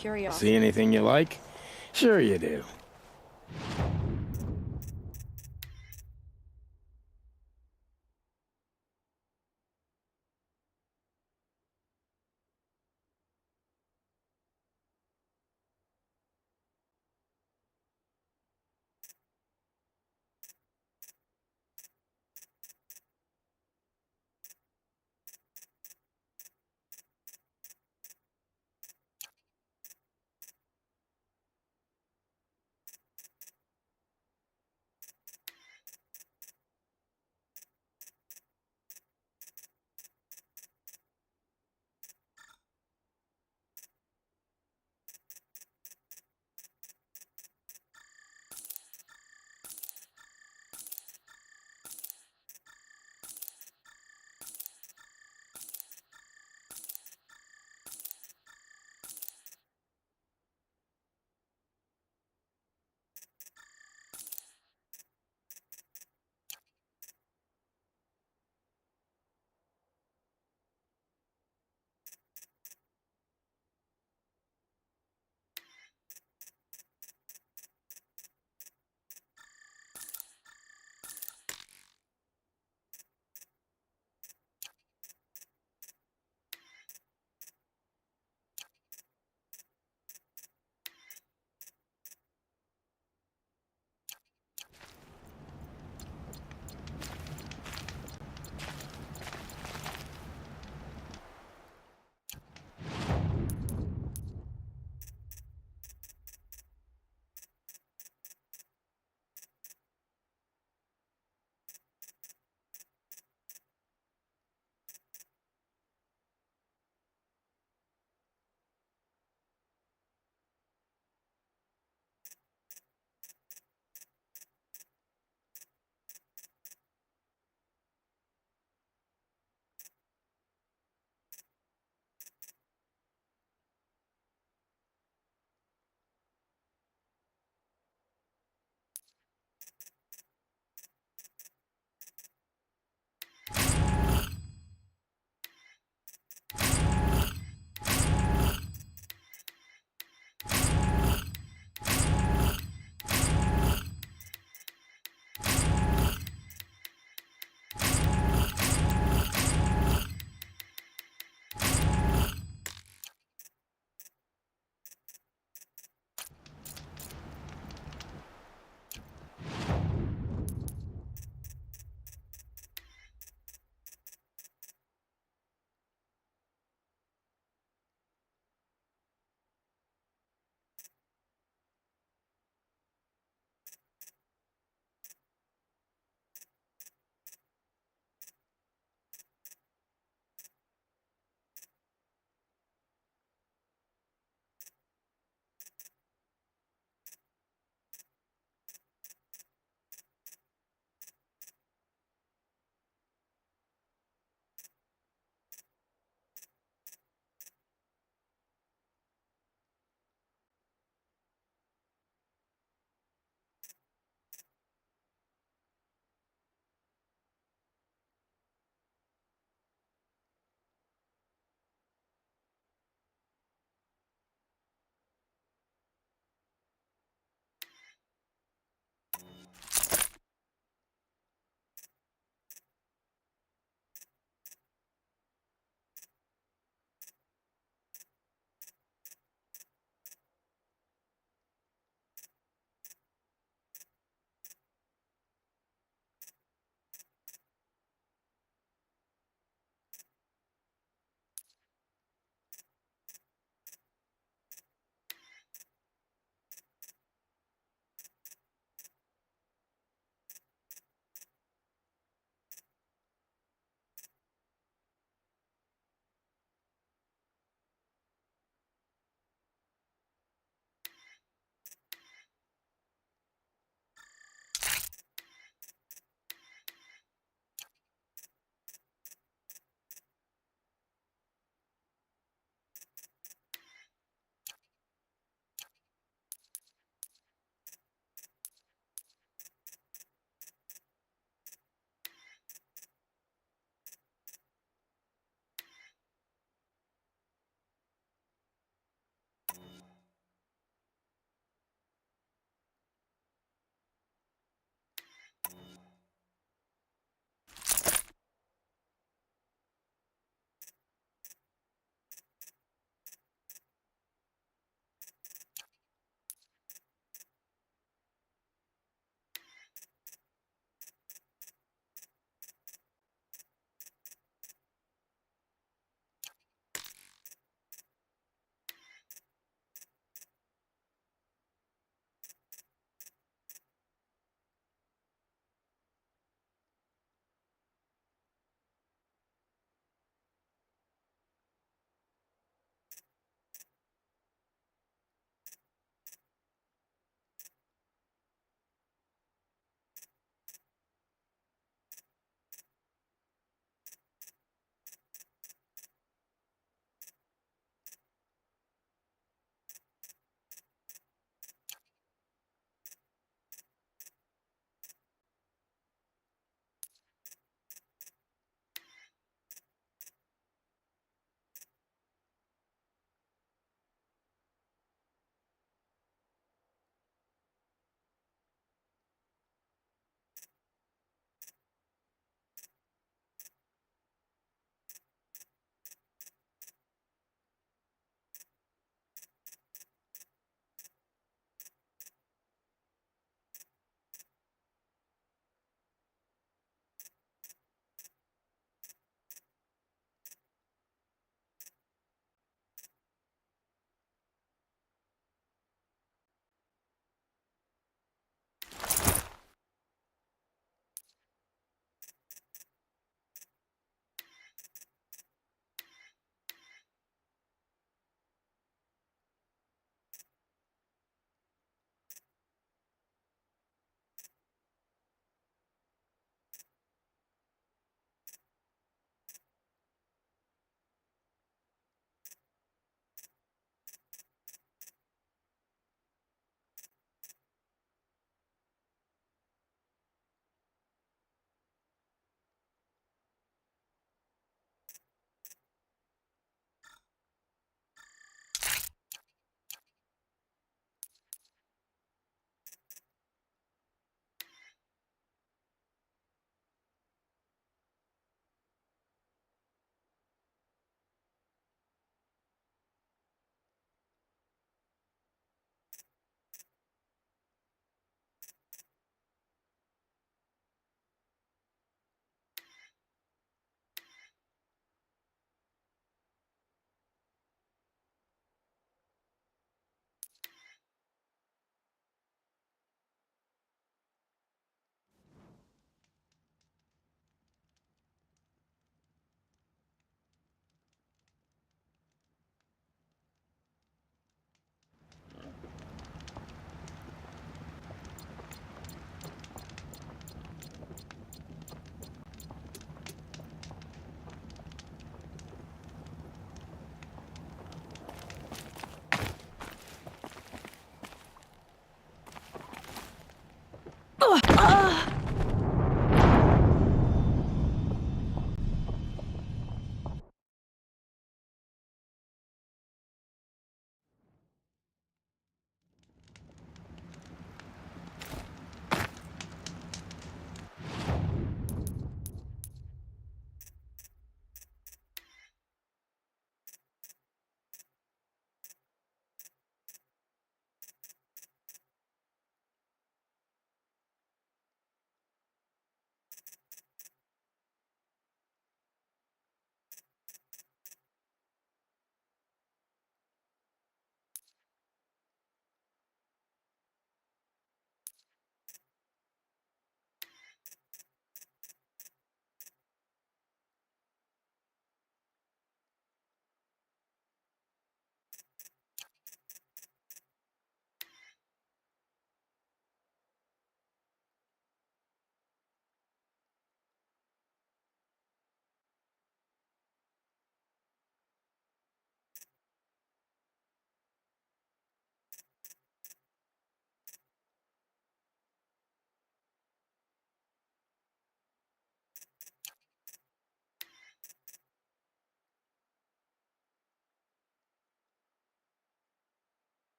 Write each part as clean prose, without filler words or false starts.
See curiosity. anything you like? Sure you do.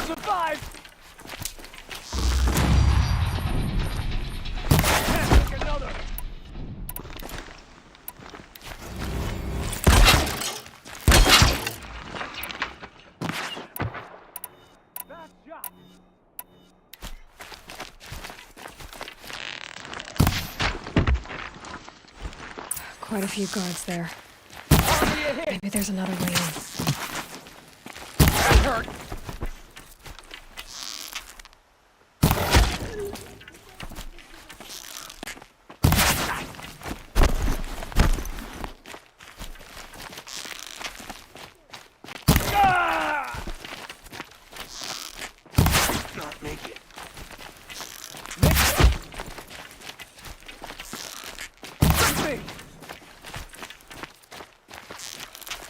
I'll survive! Take another! Bad shot! Quite a few guards there. Maybe there's another way in. That hurt! Not make it. Me!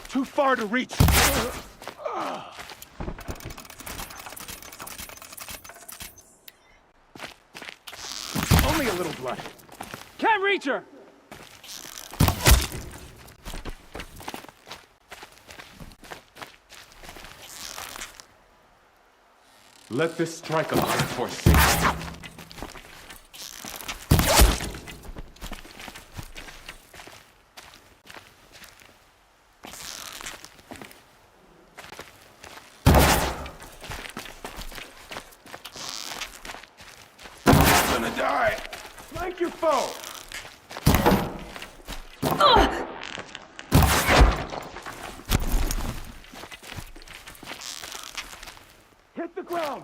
Too far to reach. Only a little blood. Can't reach her! Let this strike a line for safety. Gonna die. Flank your foe! Hit the ground!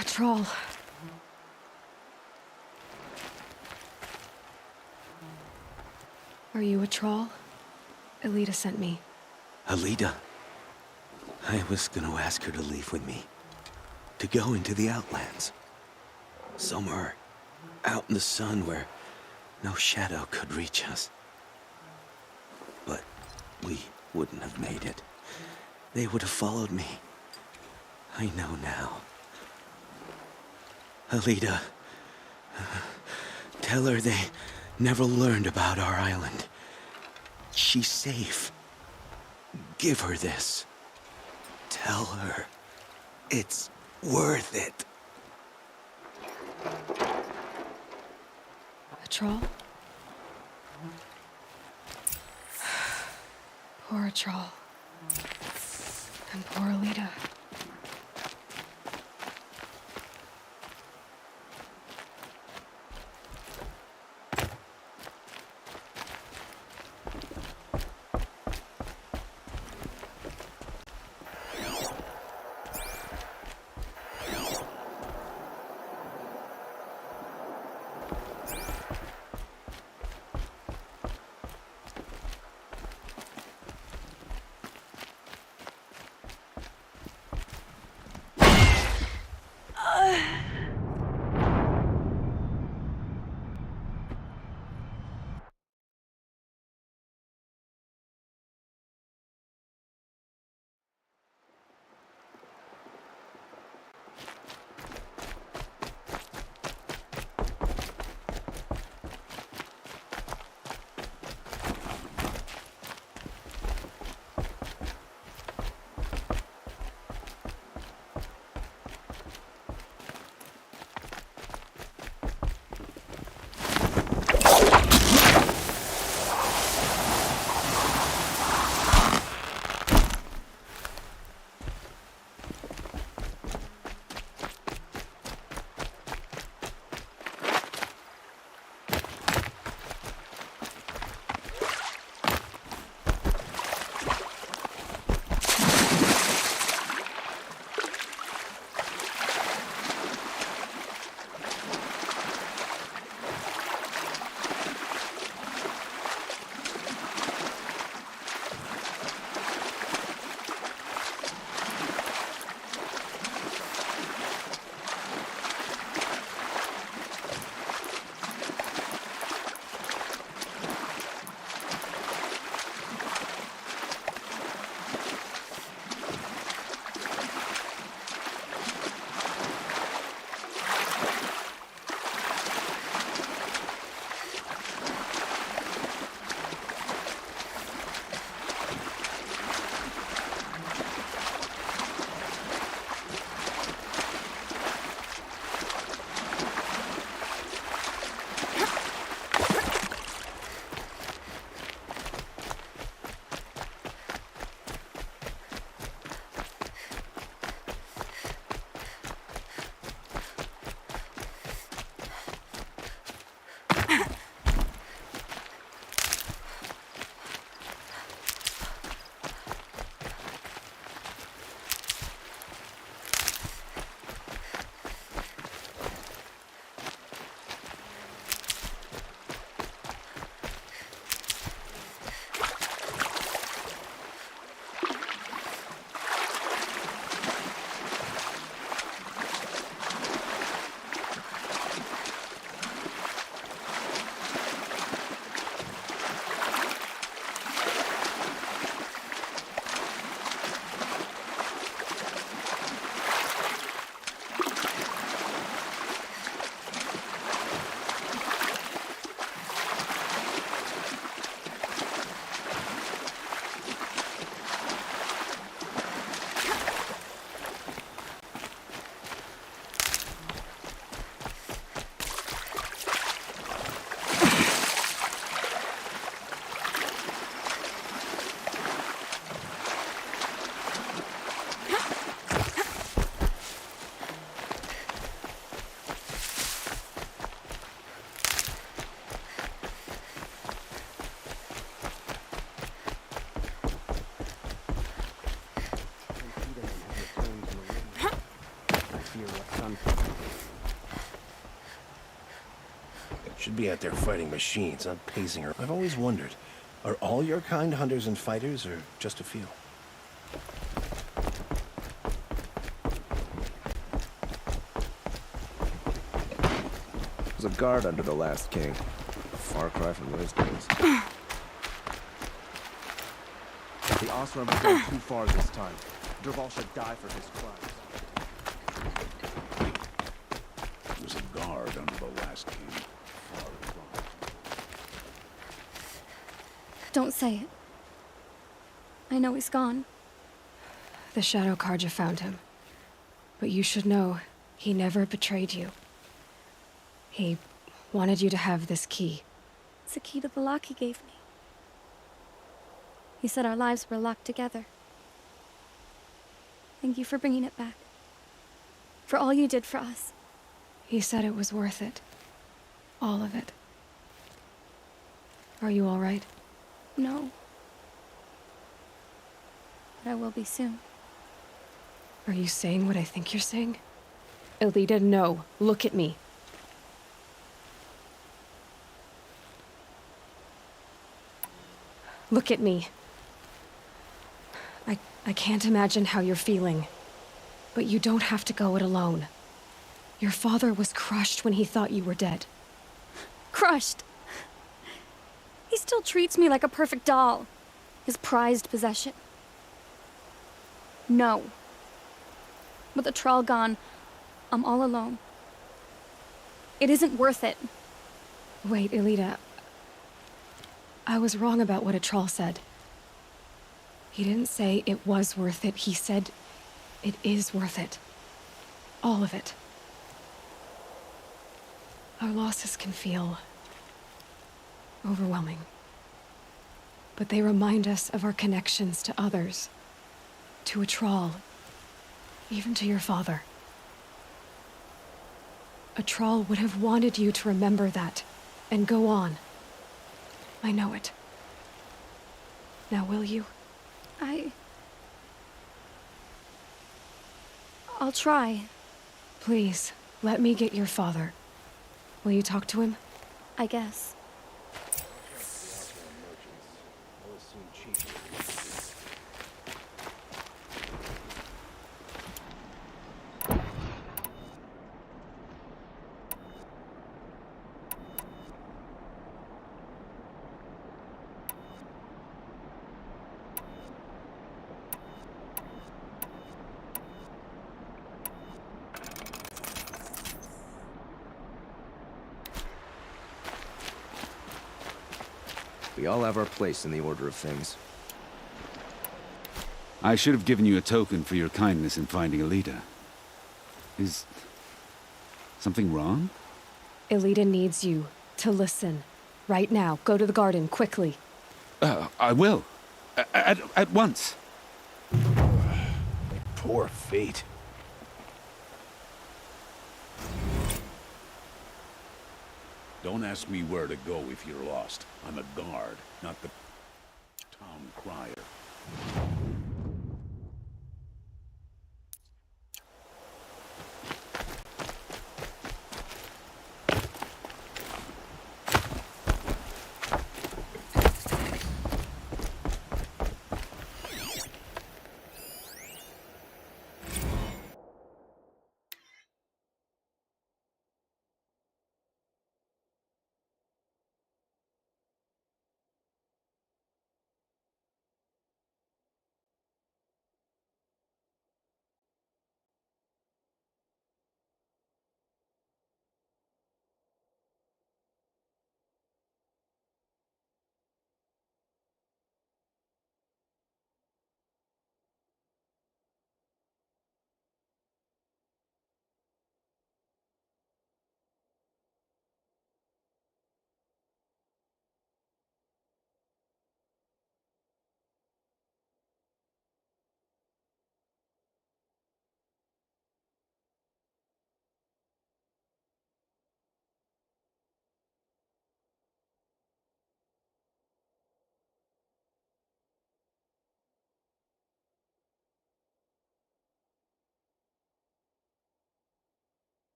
A troll. Are you a troll? Elita sent me. Alida. I was gonna ask her to leave with me. To go into the Outlands. Somewhere out in the sun where no shadow could reach us. But we wouldn't have made it. They would have followed me. I know now. Alida, tell her they never learned about our island. She's safe. Give her this. Tell her it's worth it. A troll? Poor troll. And poor Alita. Should be out there fighting machines, not pacing her. I've always wondered, are all your kind hunters and fighters, or just a few? Was a guard under the last king. A far cry from those days. The Osram has gone too far this time. Derval should die for his crimes. He was a guard under the last king. Far from. Don't say it. I know he's gone. The Shadow Karja found him. But you should know, he never betrayed you. He wanted you to have this key. It's a key to the lock he gave me. He said our lives were locked together. Thank you for bringing it back. For all you did for us. He said it was worth it. All of it. Are you all right? No. But I will be soon. Are you saying what I think you're saying? Elita, no. Look at me. Look at me. I can't imagine how you're feeling. But you don't have to go it alone. Your father was crushed when he thought you were dead. Crushed. He still treats me like a perfect doll. His prized possession. No. With the Trawl gone, I'm all alone. It isn't worth it. Wait, Elita. I was wrong about what a Trawl said. He didn't say it was worth it. He said it is worth it. All of it. Our losses can feel overwhelming. But they remind us of our connections to others. To a Trawl. Even to your father. A Trawl would have wanted you to remember that and go on. I know it. Now will you? I'll try. Please, let me get your father. Will you talk to him? I guess. We all have our place in the order of things. I should have given you a token for your kindness in finding Elita. Is something wrong? Elita needs you to listen. Right now. Go to the garden, quickly. I will. At once. Poor fate. Don't ask me where to go if you're lost. I'm a guard, not the town crier.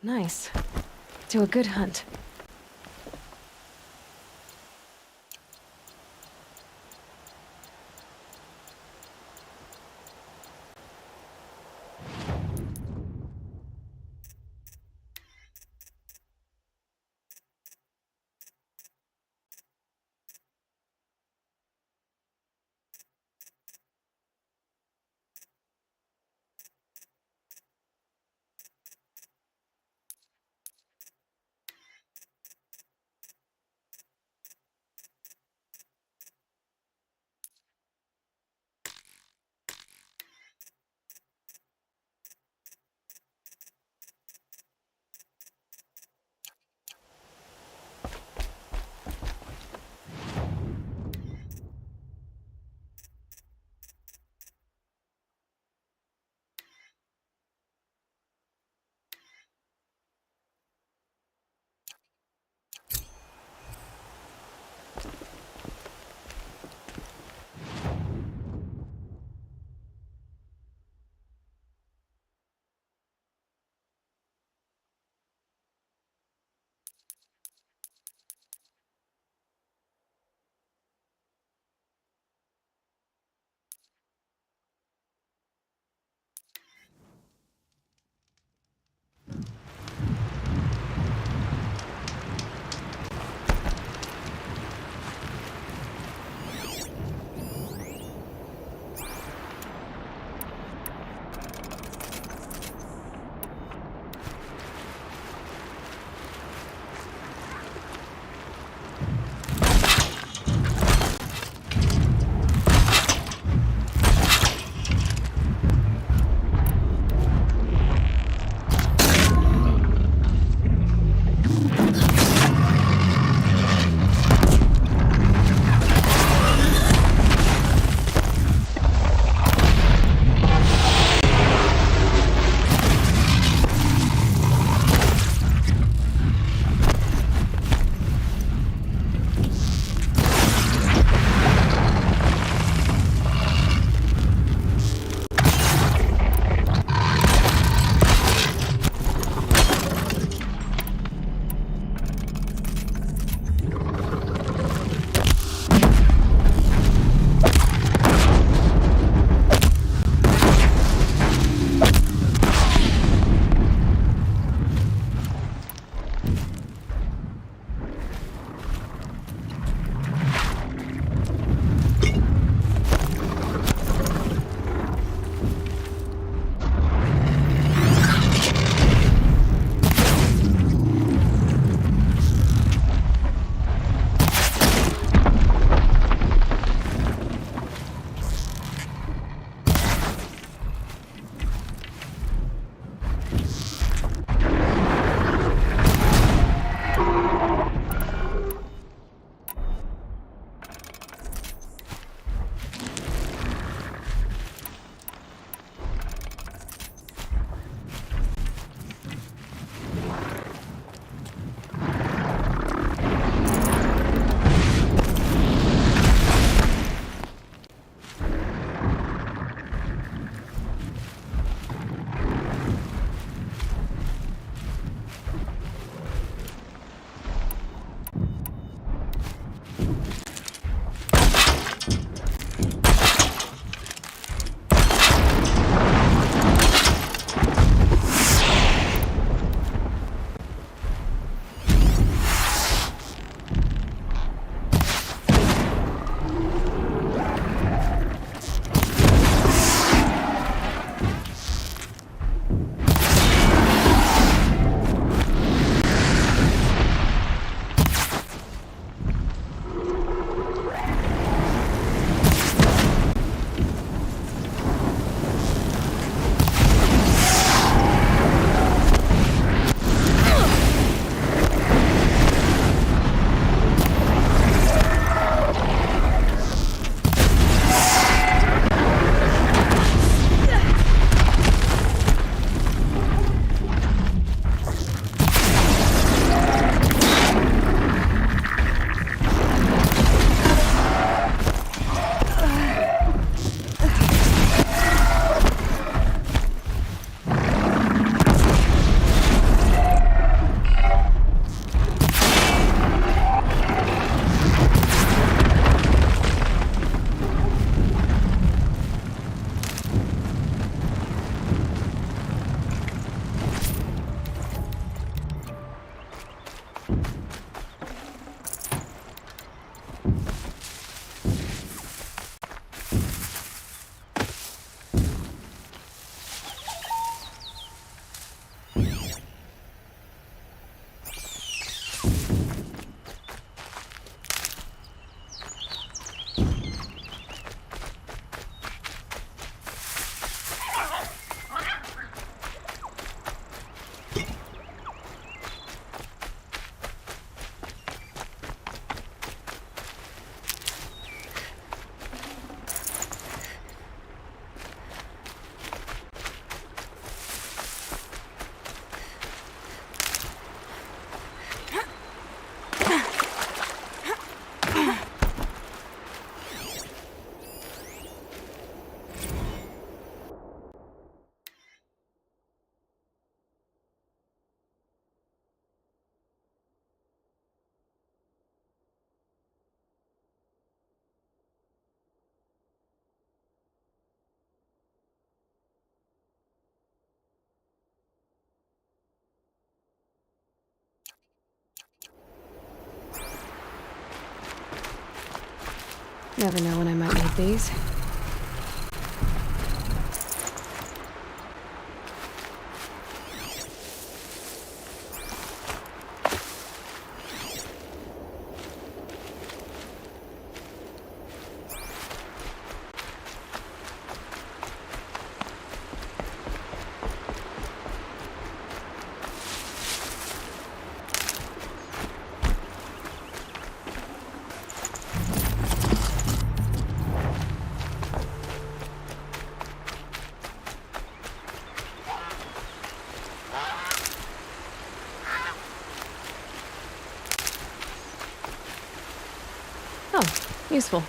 Nice. To a good hunt. Never know when I might need these. Oh, useful.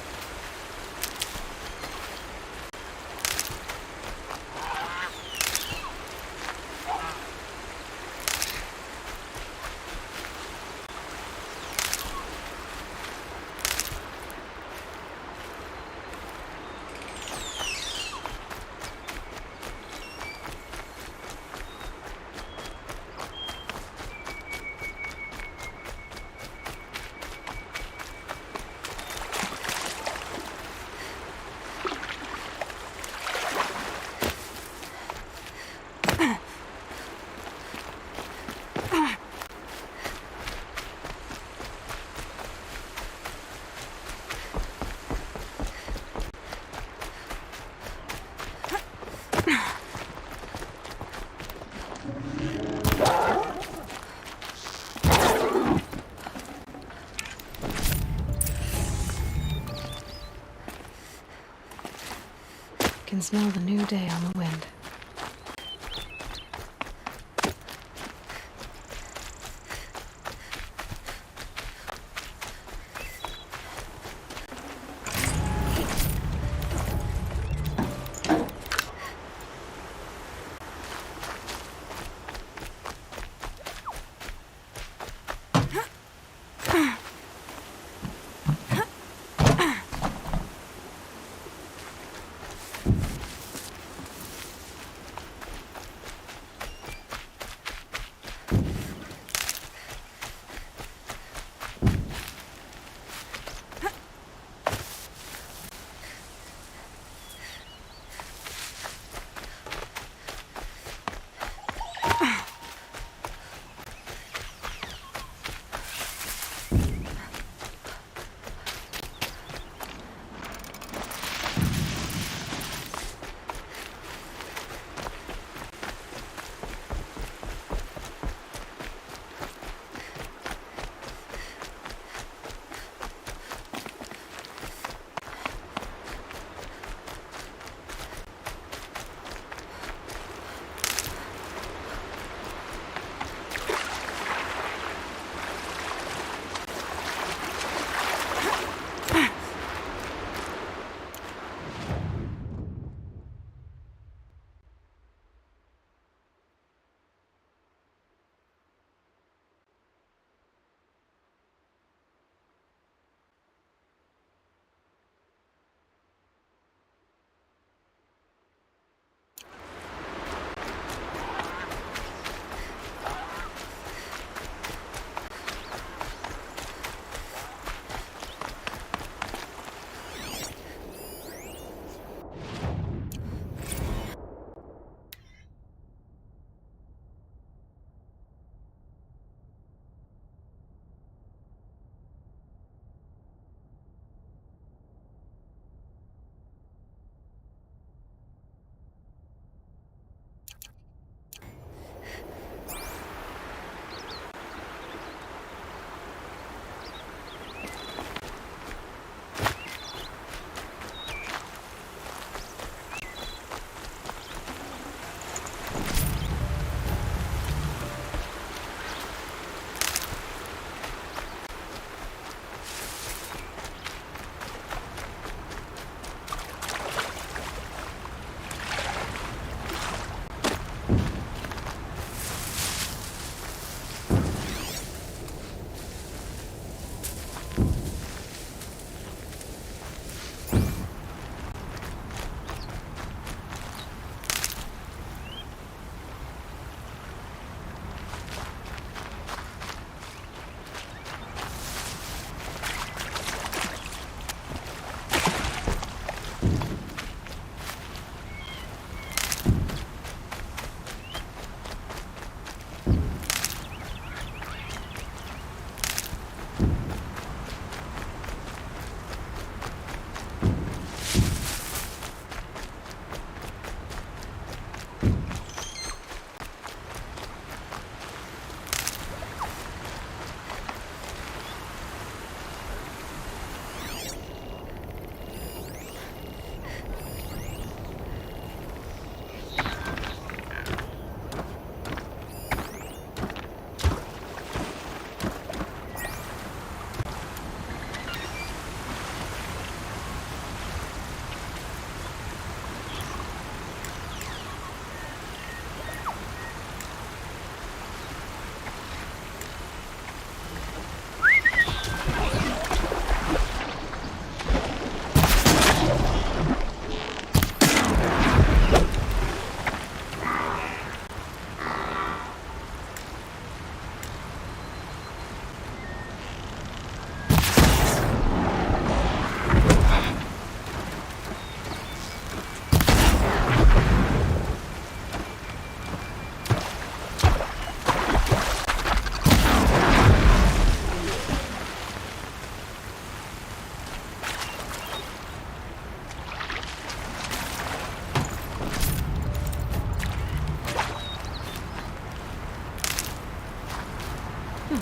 Can smell the new day on the wind.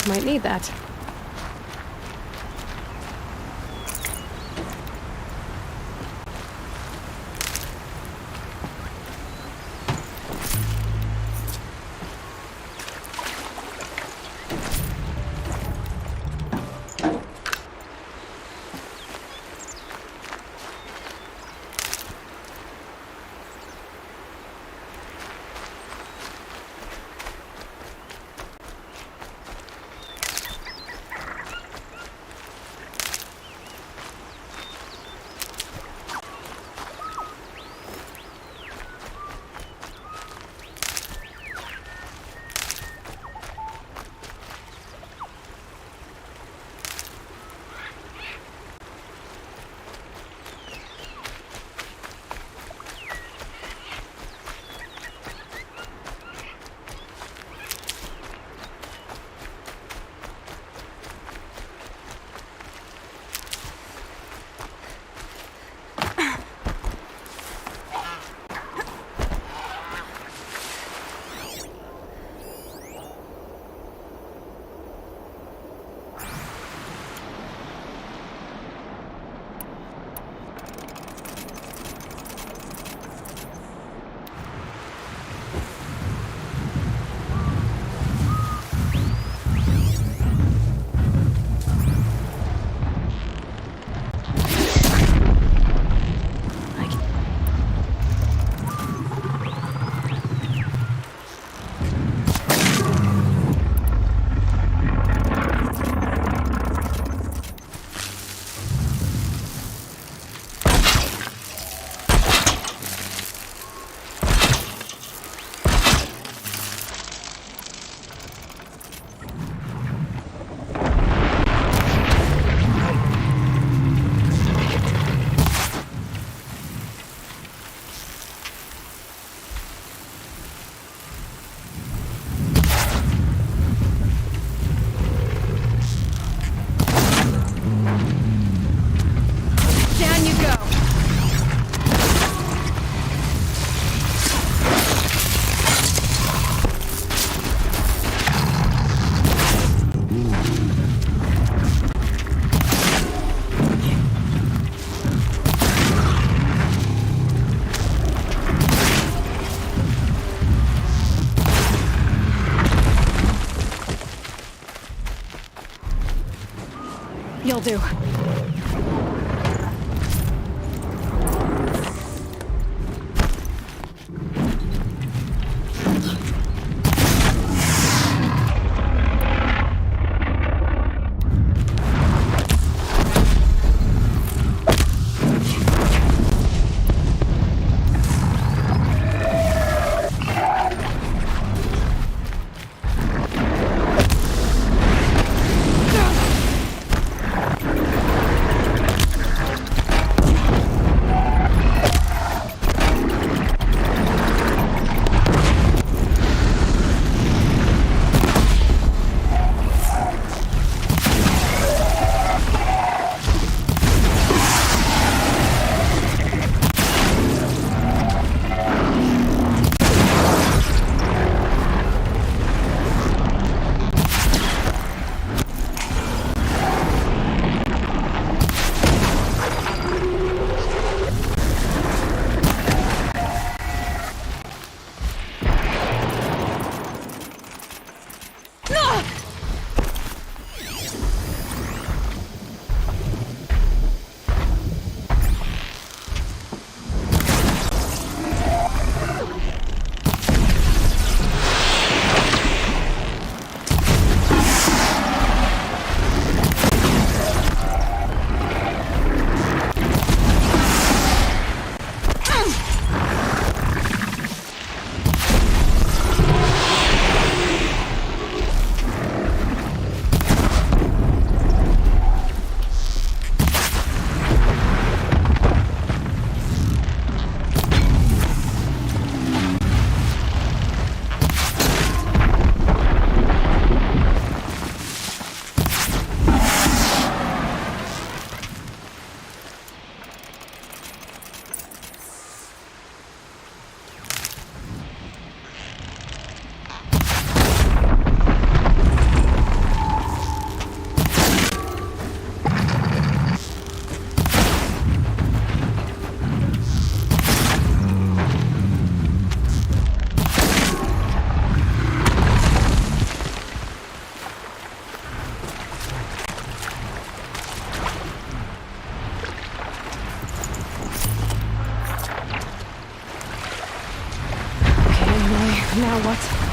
might need that. You'll do. Now what?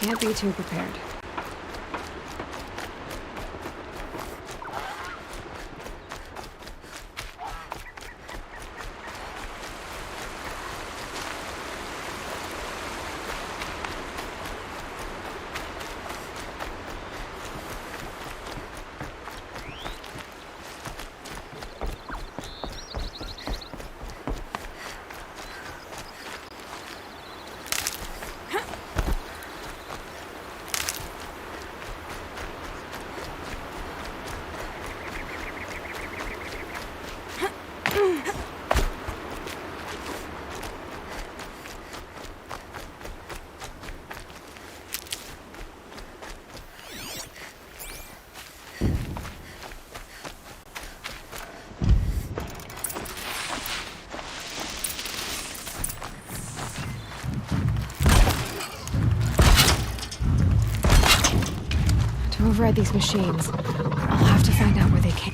Can't be too prepared. To override these machines, I'll have to find out where they came.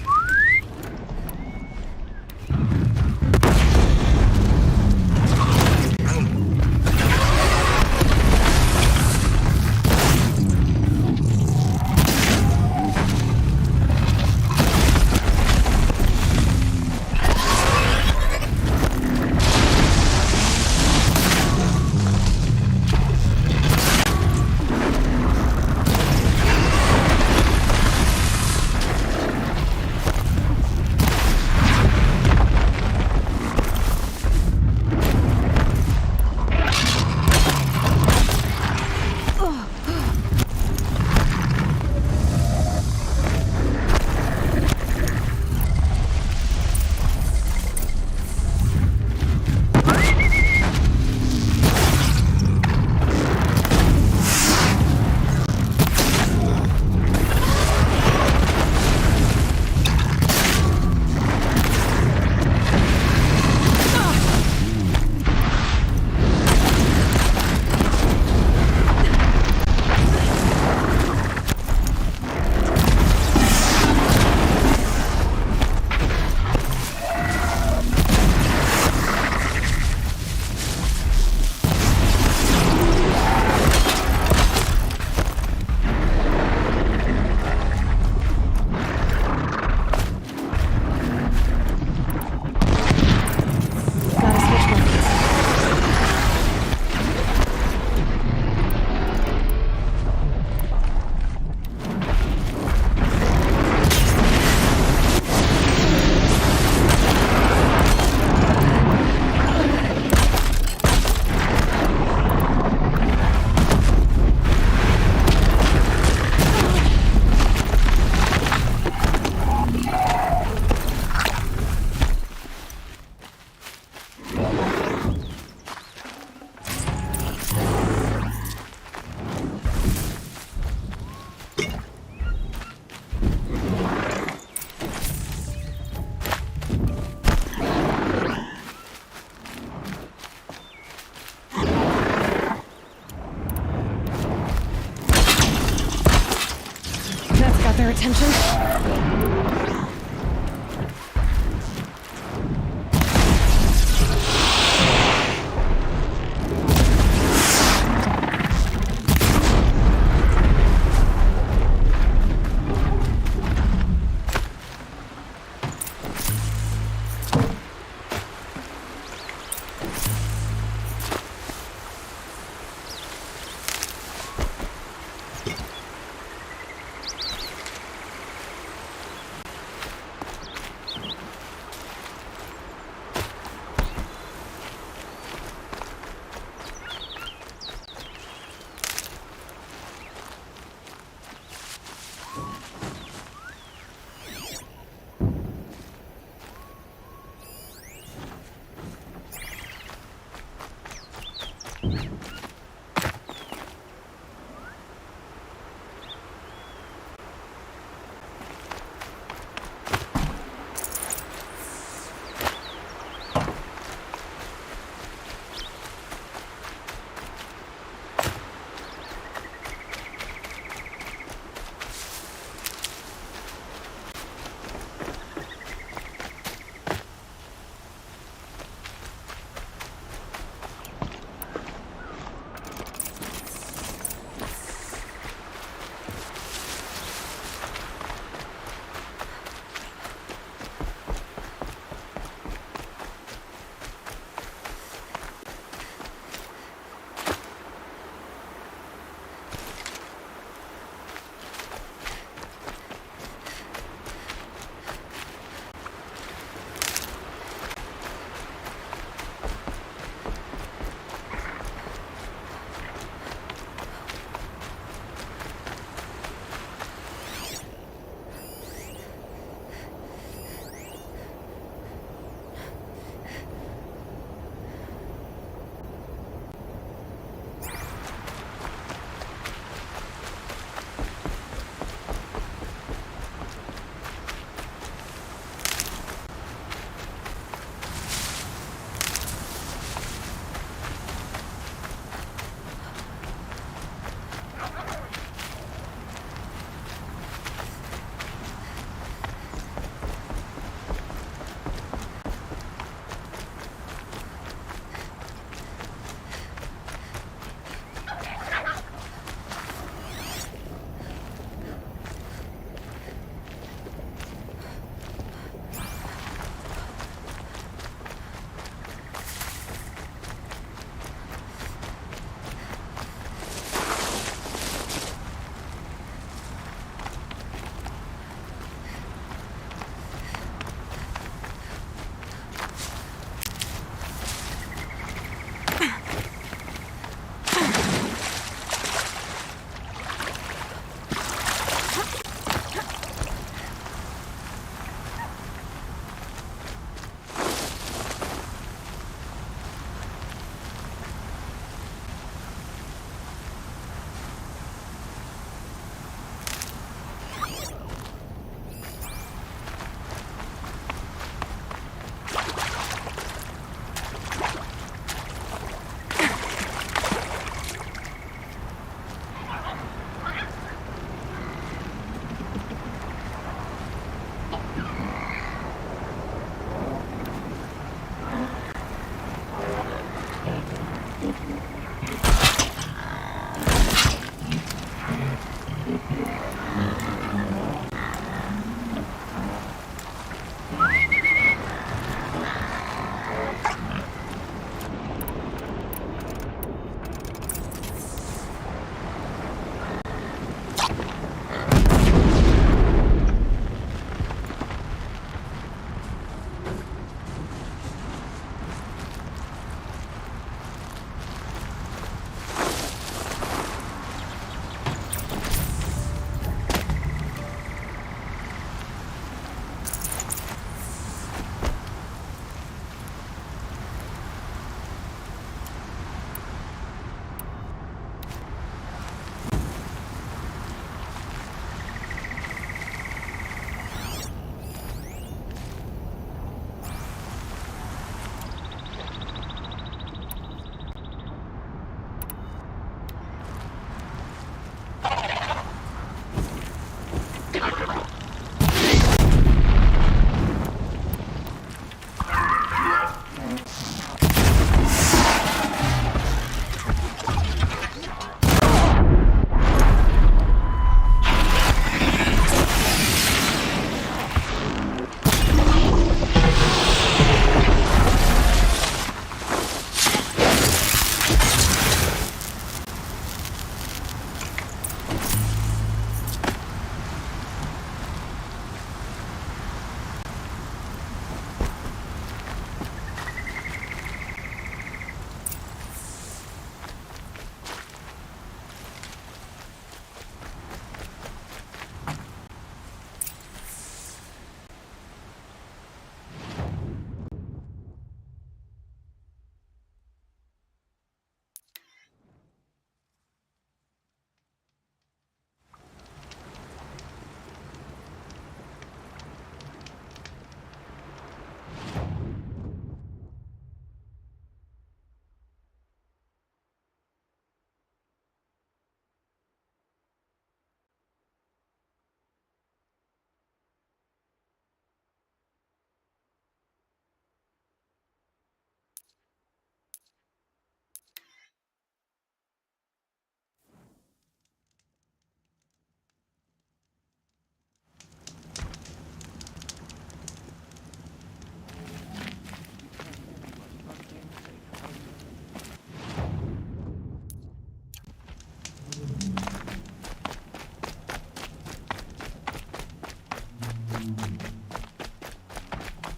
Their attention.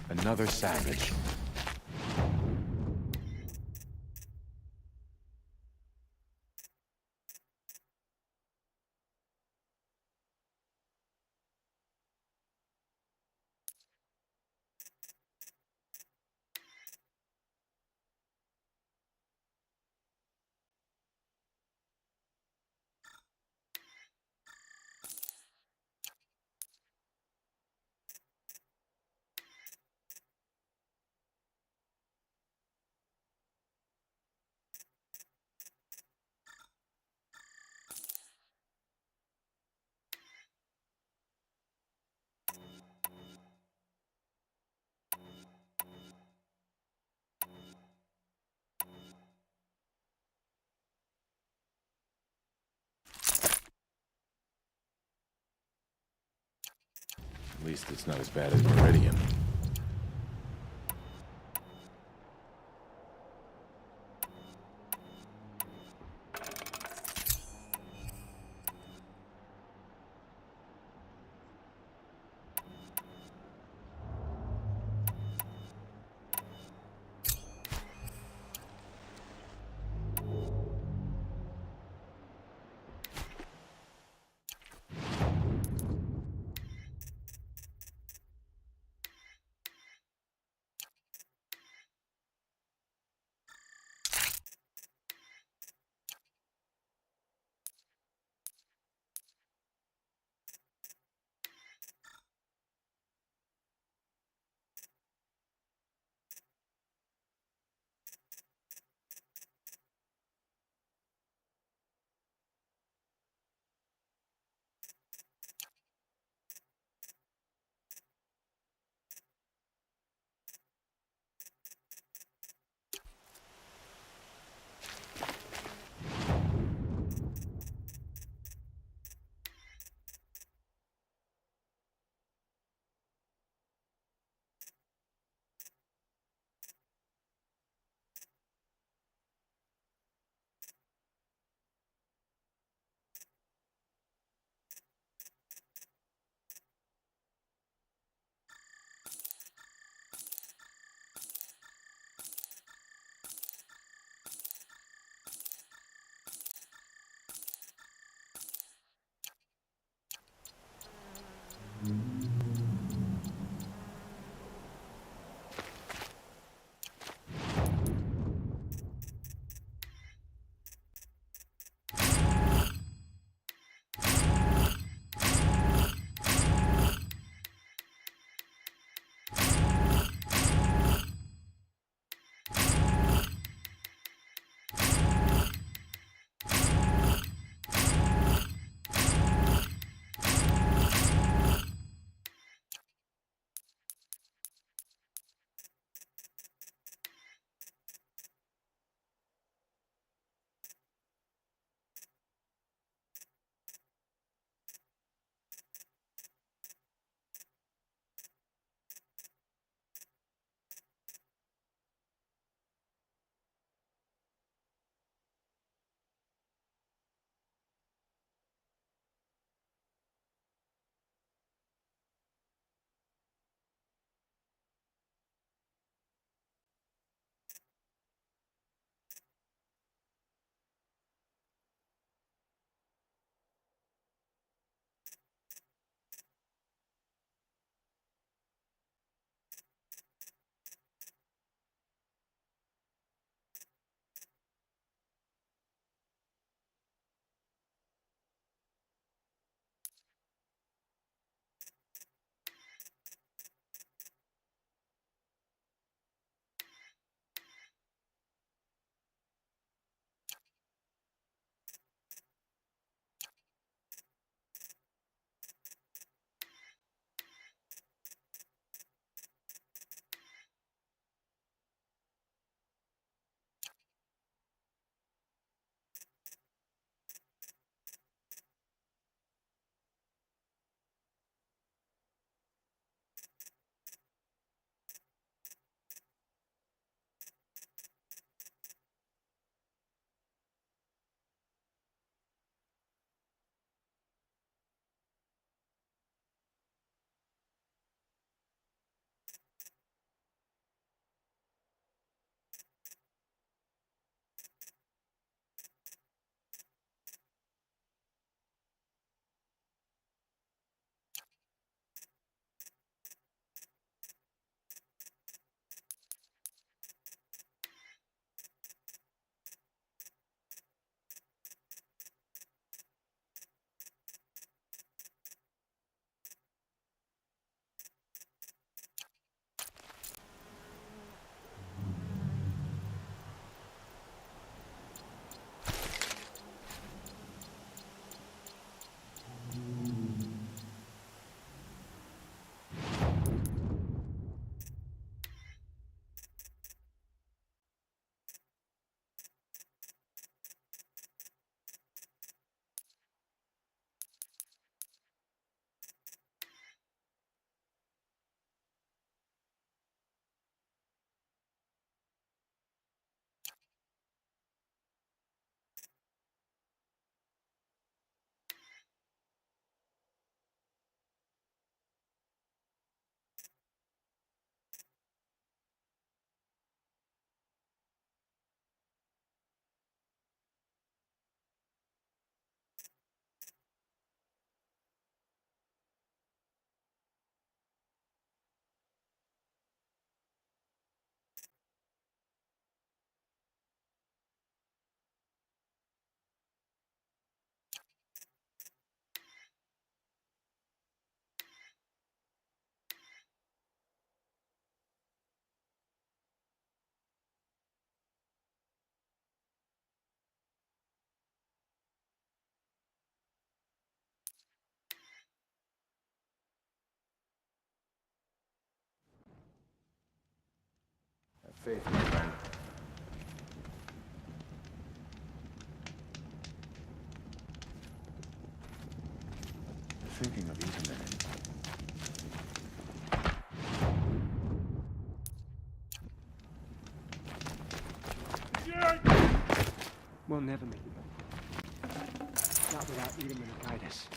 Another savage. At least it's not as bad as Meridian. faith, my friend. Thinking of eating it. We'll never make it back. Not without Edom and Titus.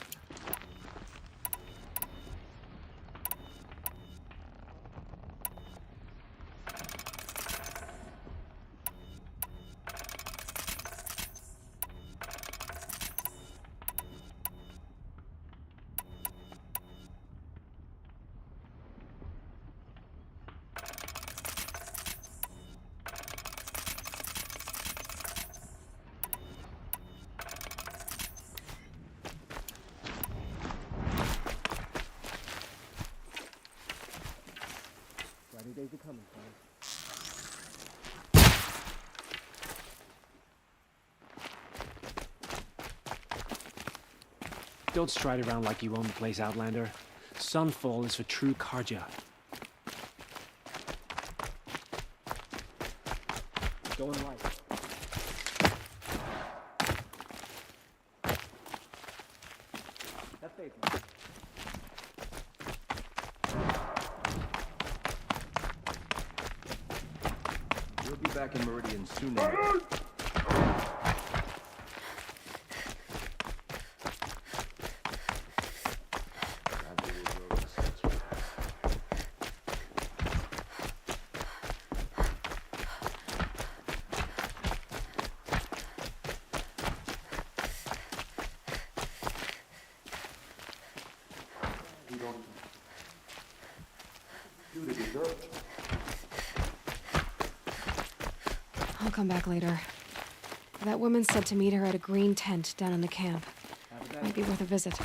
Brighter days are coming, friend. Don't stride around like you own the place, Outlander. Sunfall is for true Karja. Going right. That's safe, man. We'll be back in Meridian soon. I'll come back later. That woman said to meet her at a green tent down in the camp. Might be worth a visit.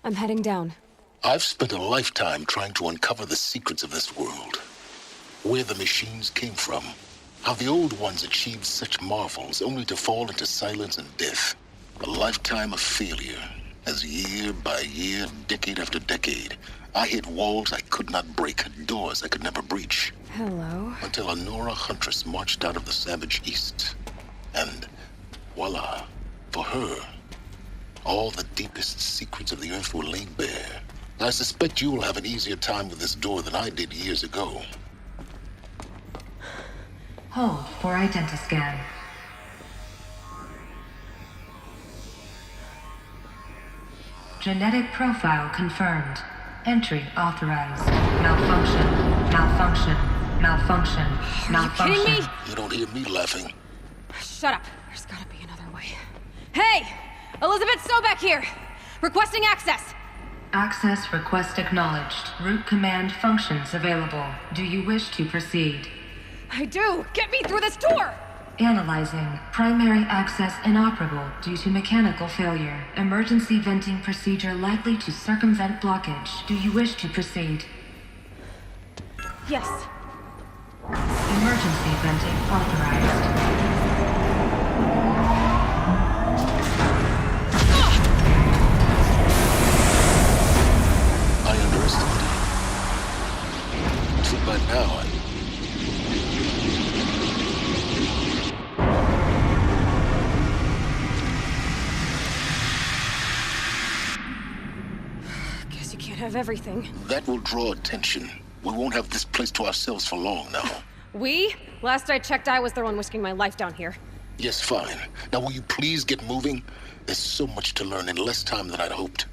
I'm heading down. I've spent a lifetime trying to uncover the secrets of this world. Where the machines came from. How the old ones achieved such marvels only to fall into silence and death. A lifetime of failure. As year by year, decade after decade, I hit walls I could not break, doors I could never breach. Hello. Until a Nora huntress marched out of the savage east. And voila, for her, all the deepest secrets of the earth were laid bare. I suspect you will have an easier time with this door than I did years ago. Hold for identiscan. Genetic profile confirmed. Entry authorized. Malfunction. Malfunction. Malfunction. Malfunction. Are you kidding me? You don't hear me laughing. Shut up. There's gotta be another way. Hey! Elizabeth Sobek here! Requesting access! Access request acknowledged. Root command functions available. Do you wish to proceed? I do! Get me through this door! Analyzing. Primary access inoperable due to mechanical failure. Emergency venting procedure likely to circumvent blockage. Do you wish to proceed? Yes. Emergency venting authorized. can't have everything. That will draw attention. We won't have this place to ourselves for long now. We? Last I checked, I was the one risking my life down here. Yes, fine. Now will you please get moving? There's so much to learn in less time than I'd hoped.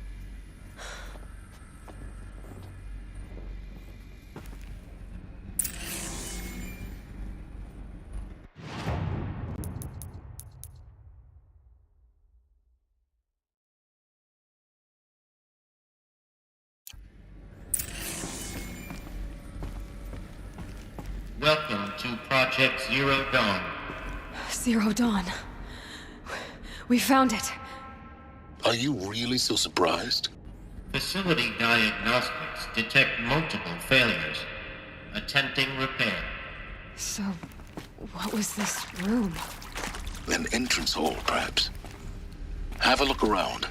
Welcome to Project Zero Dawn. Zero Dawn. We found it. Are you really so surprised? Facility diagnostics detect multiple failures. Attempting repair. So, what was this room? An entrance hall, perhaps. Have a look around.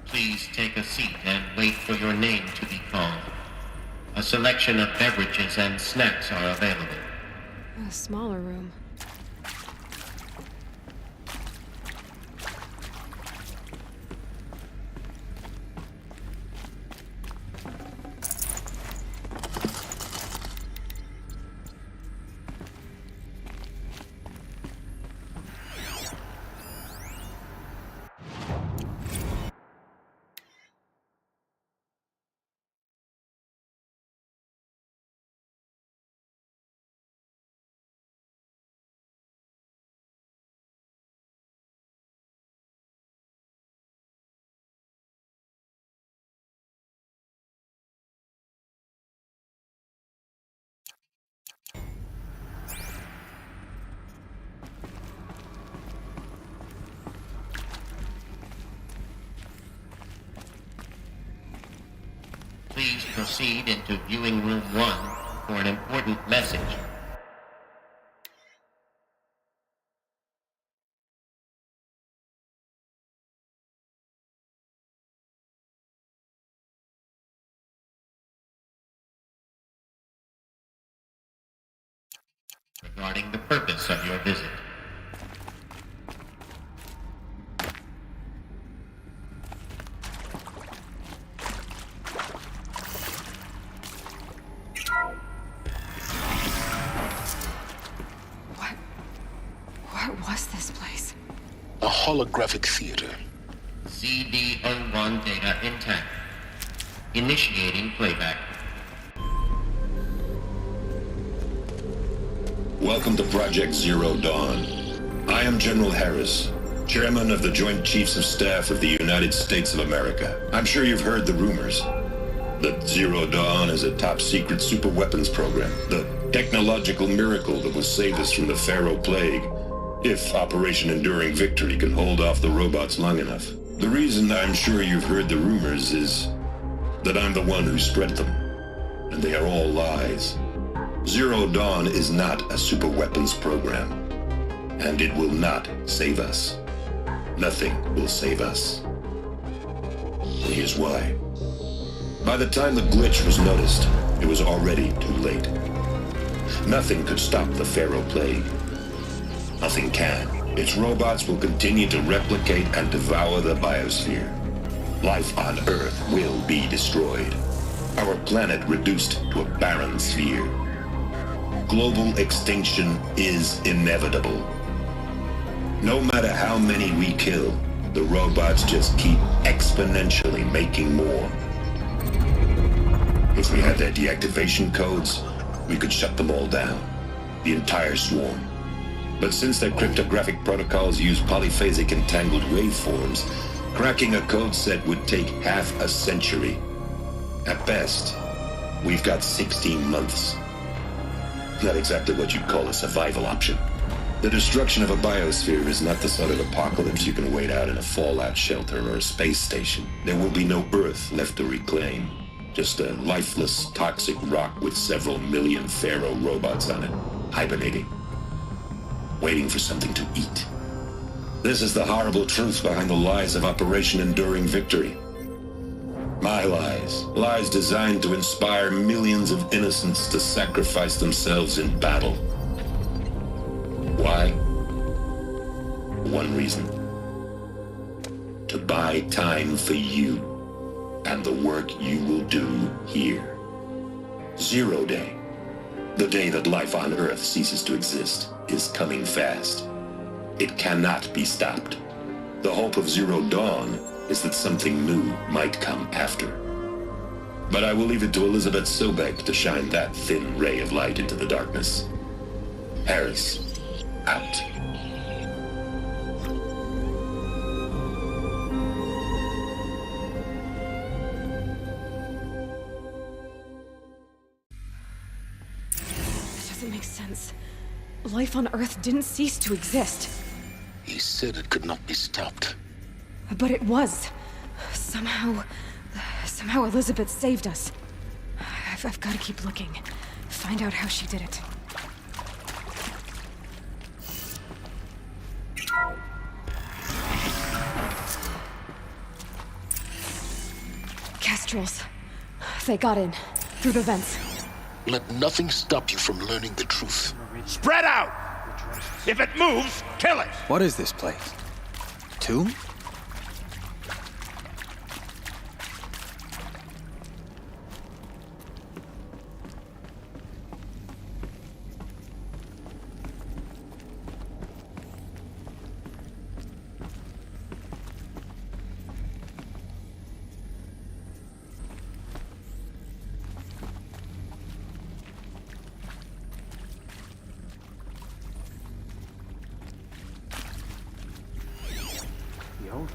Please take a seat and wait for your name to be called. A selection of beverages and snacks are available. A smaller room. Please proceed into viewing room 1 for an important message. Regarding the purpose of your visit. What was this place? A holographic theater. CD01 data intact. Initiating playback. Welcome to Project Zero Dawn. I am General Harris, Chairman of the Joint Chiefs of Staff of the United States of America. I'm sure you've heard the rumors that Zero Dawn is a top-secret superweapons program, the technological miracle that will save us from the Pharaoh Plague, if Operation Enduring Victory can hold off the robots long enough. The reason I'm sure you've heard the rumors is that I'm the one who spread them, and they are all lies. Zero Dawn is not a superweapons program, and it will not save us. Nothing will save us. And here's why. By the time the glitch was noticed, it was already too late. Nothing could stop the Pharaoh Plague. Nothing can. Its robots will continue to replicate and devour the biosphere. Life on Earth will be destroyed. Our planet reduced to a barren sphere. Global extinction is inevitable. No matter how many we kill, the robots just keep exponentially making more. If we had their deactivation codes, we could shut them all down. The entire swarm. But since their cryptographic protocols use polyphasic entangled waveforms, cracking a code set would take half a century. At best, we've got 16 months. Not exactly what you'd call a survival option. The destruction of a biosphere is not the sort of apocalypse you can wait out in a fallout shelter or a space station. There will be no Earth left to reclaim. Just a lifeless, toxic rock with several million Pharaoh robots on it, hibernating, waiting for something to eat. This is the horrible truth behind the lies of Operation Enduring Victory. My lies. Lies designed to inspire millions of innocents to sacrifice themselves in battle. Why? One reason. To buy time for you and the work you will do here. 0 Day, the day that life on Earth ceases to exist, is coming fast. It cannot be stopped. The hope of Zero Dawn is that something new might come after. But I will leave it to Elizabeth Sobek to shine that thin ray of light into the darkness. Harris, out. It doesn't make sense. Life on Earth didn't cease to exist. He said it could not be stopped. But it was. Somehow Elizabeth saved us. I've got to keep looking. Find out how she did it. Kestrels. They got in. Through the vents. Let nothing stop you from learning the truth. Spread out! If it moves, kill it! What is this place? Tomb? The old ones.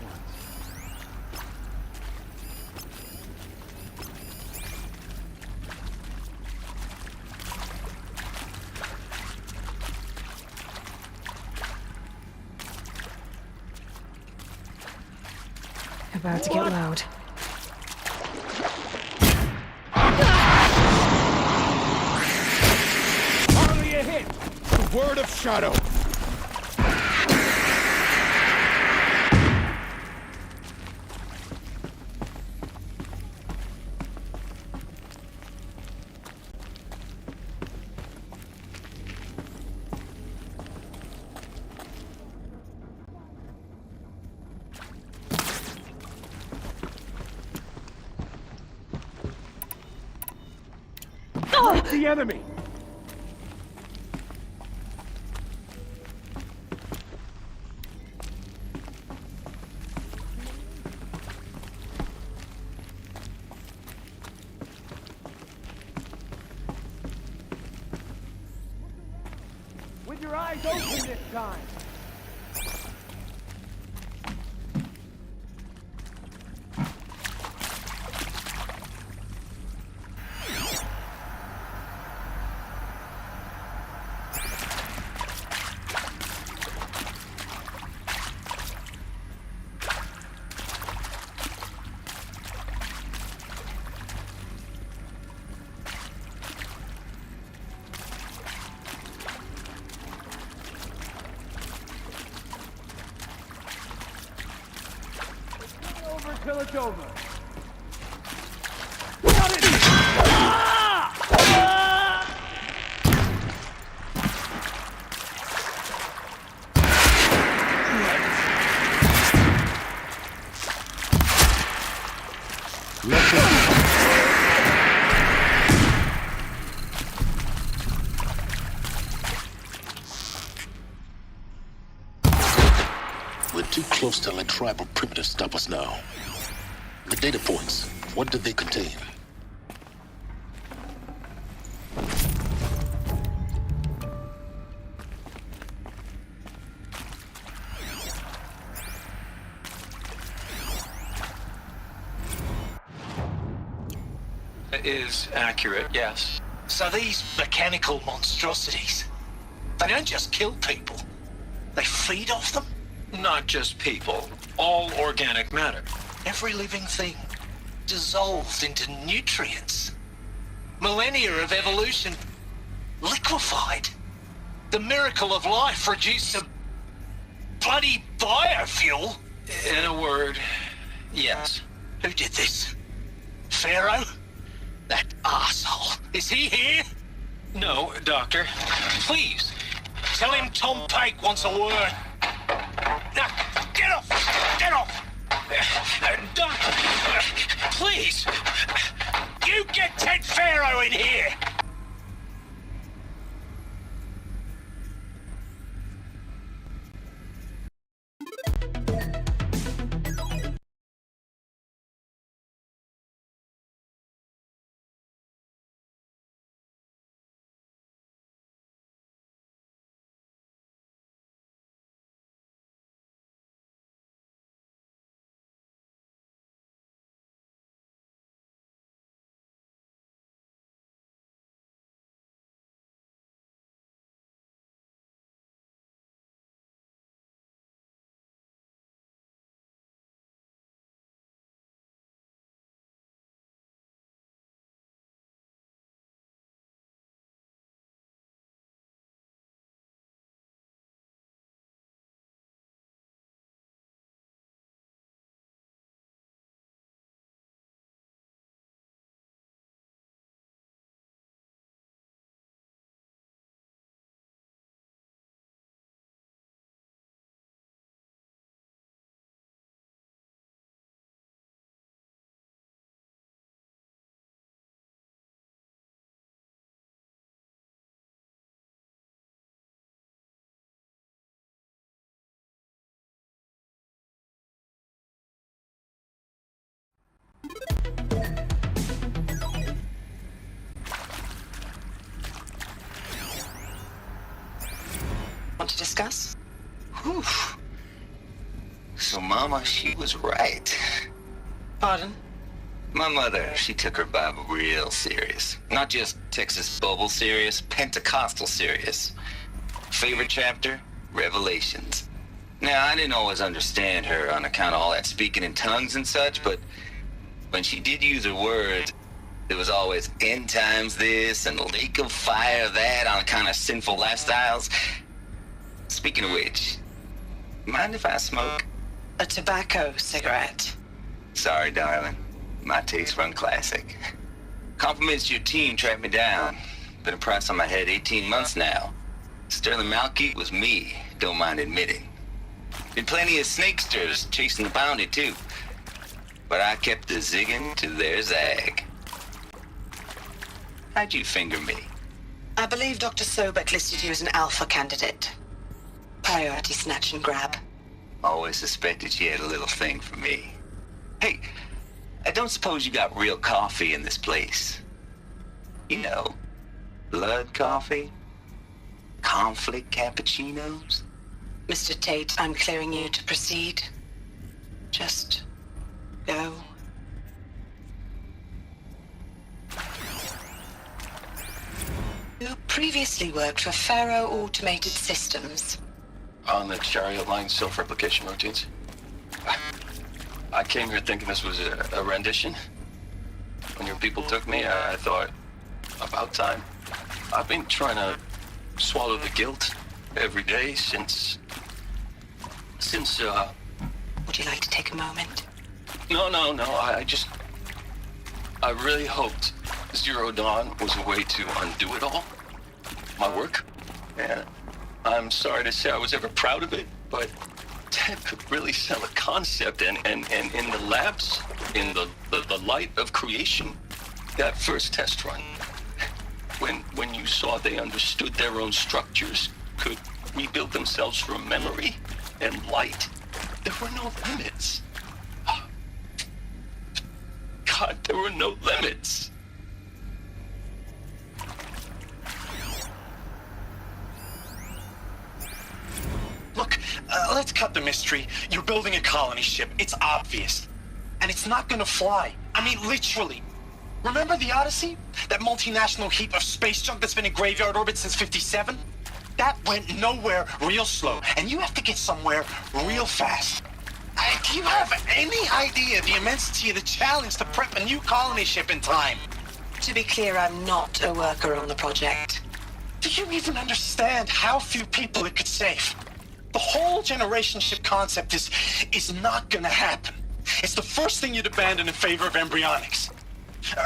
About to get loud. Hardly a hit! The word of Shadow! The enemy! With your eyes open this time. Till it's over. Got it! Ah! Ah! close to let tribal primitives stop us now. The data points, what did they contain? It is accurate, yes. So these mechanical monstrosities, they don't just kill people, they feed off them? Not just people, all organic matter. Every living thing dissolved into nutrients. Millennia of evolution liquefied. The miracle of life reduced to bloody biofuel. In a word, yes. Who did this? Pharaoh? That arsehole. Is he here? No, Doctor. Please, tell him Tom Pike wants a word. Now, get off! Get off! Doctor, please! You get Ted Pharaoh in here! Want to discuss? Whew. So Mama, she was right. Pardon? My mother, she took her Bible real serious. Not just Texas Bubble serious, Pentecostal serious. Favorite chapter? Revelations. Now, I didn't always understand her on account of all that speaking in tongues and such, but when she did use her words, it was always end times this and lake of fire that on account of sinful lifestyles. Speaking of which, mind if I smoke? A tobacco cigarette. Sorry, darling. My taste run classic. Compliments to your team tracked me down. Been a price on my head 18 months now. Sterling Malky was me, don't mind admitting. Been plenty of snakesters chasing the bounty, too. But I kept the zigging to their zag. How'd you finger me? I believe Dr. Sobek listed you as an alpha candidate. Priority snatch and grab. Always suspected she had a little thing for me. Hey, I don't suppose you got real coffee in this place. You know, blood coffee? Conflict cappuccinos? Mr. Tate, I'm clearing you to proceed. Just go. You previously worked for Faro Automated Systems. On the Chariot Line self-replication routines. I came here thinking this was a rendition. When your people took me, I thought, about time. I've been trying to swallow the guilt every day since... Would you like to take a moment? No, I really hoped Zero Dawn was a way to undo it all. My work. And I'm sorry to say I was ever proud of it, but Ted could really sell a concept, and in the labs, in the light of creation, that first test run, when you saw they understood their own structures, could rebuild themselves from memory and light, There were no limits. God, there were no limits. Look, let's cut the mystery. You're building a colony ship. It's obvious. And it's not gonna fly. I mean, literally. Remember the Odyssey? That multinational heap of space junk that's been in graveyard orbit since '57? That went nowhere real slow. And you have to get somewhere real fast. Do you have any idea the immensity of the challenge to prep a new colony ship in time? To be clear, I'm not a worker on the project. Do you even understand how few people it could save? The whole generation ship concept is not gonna happen. It's the first thing you'd abandon in favor of embryonics.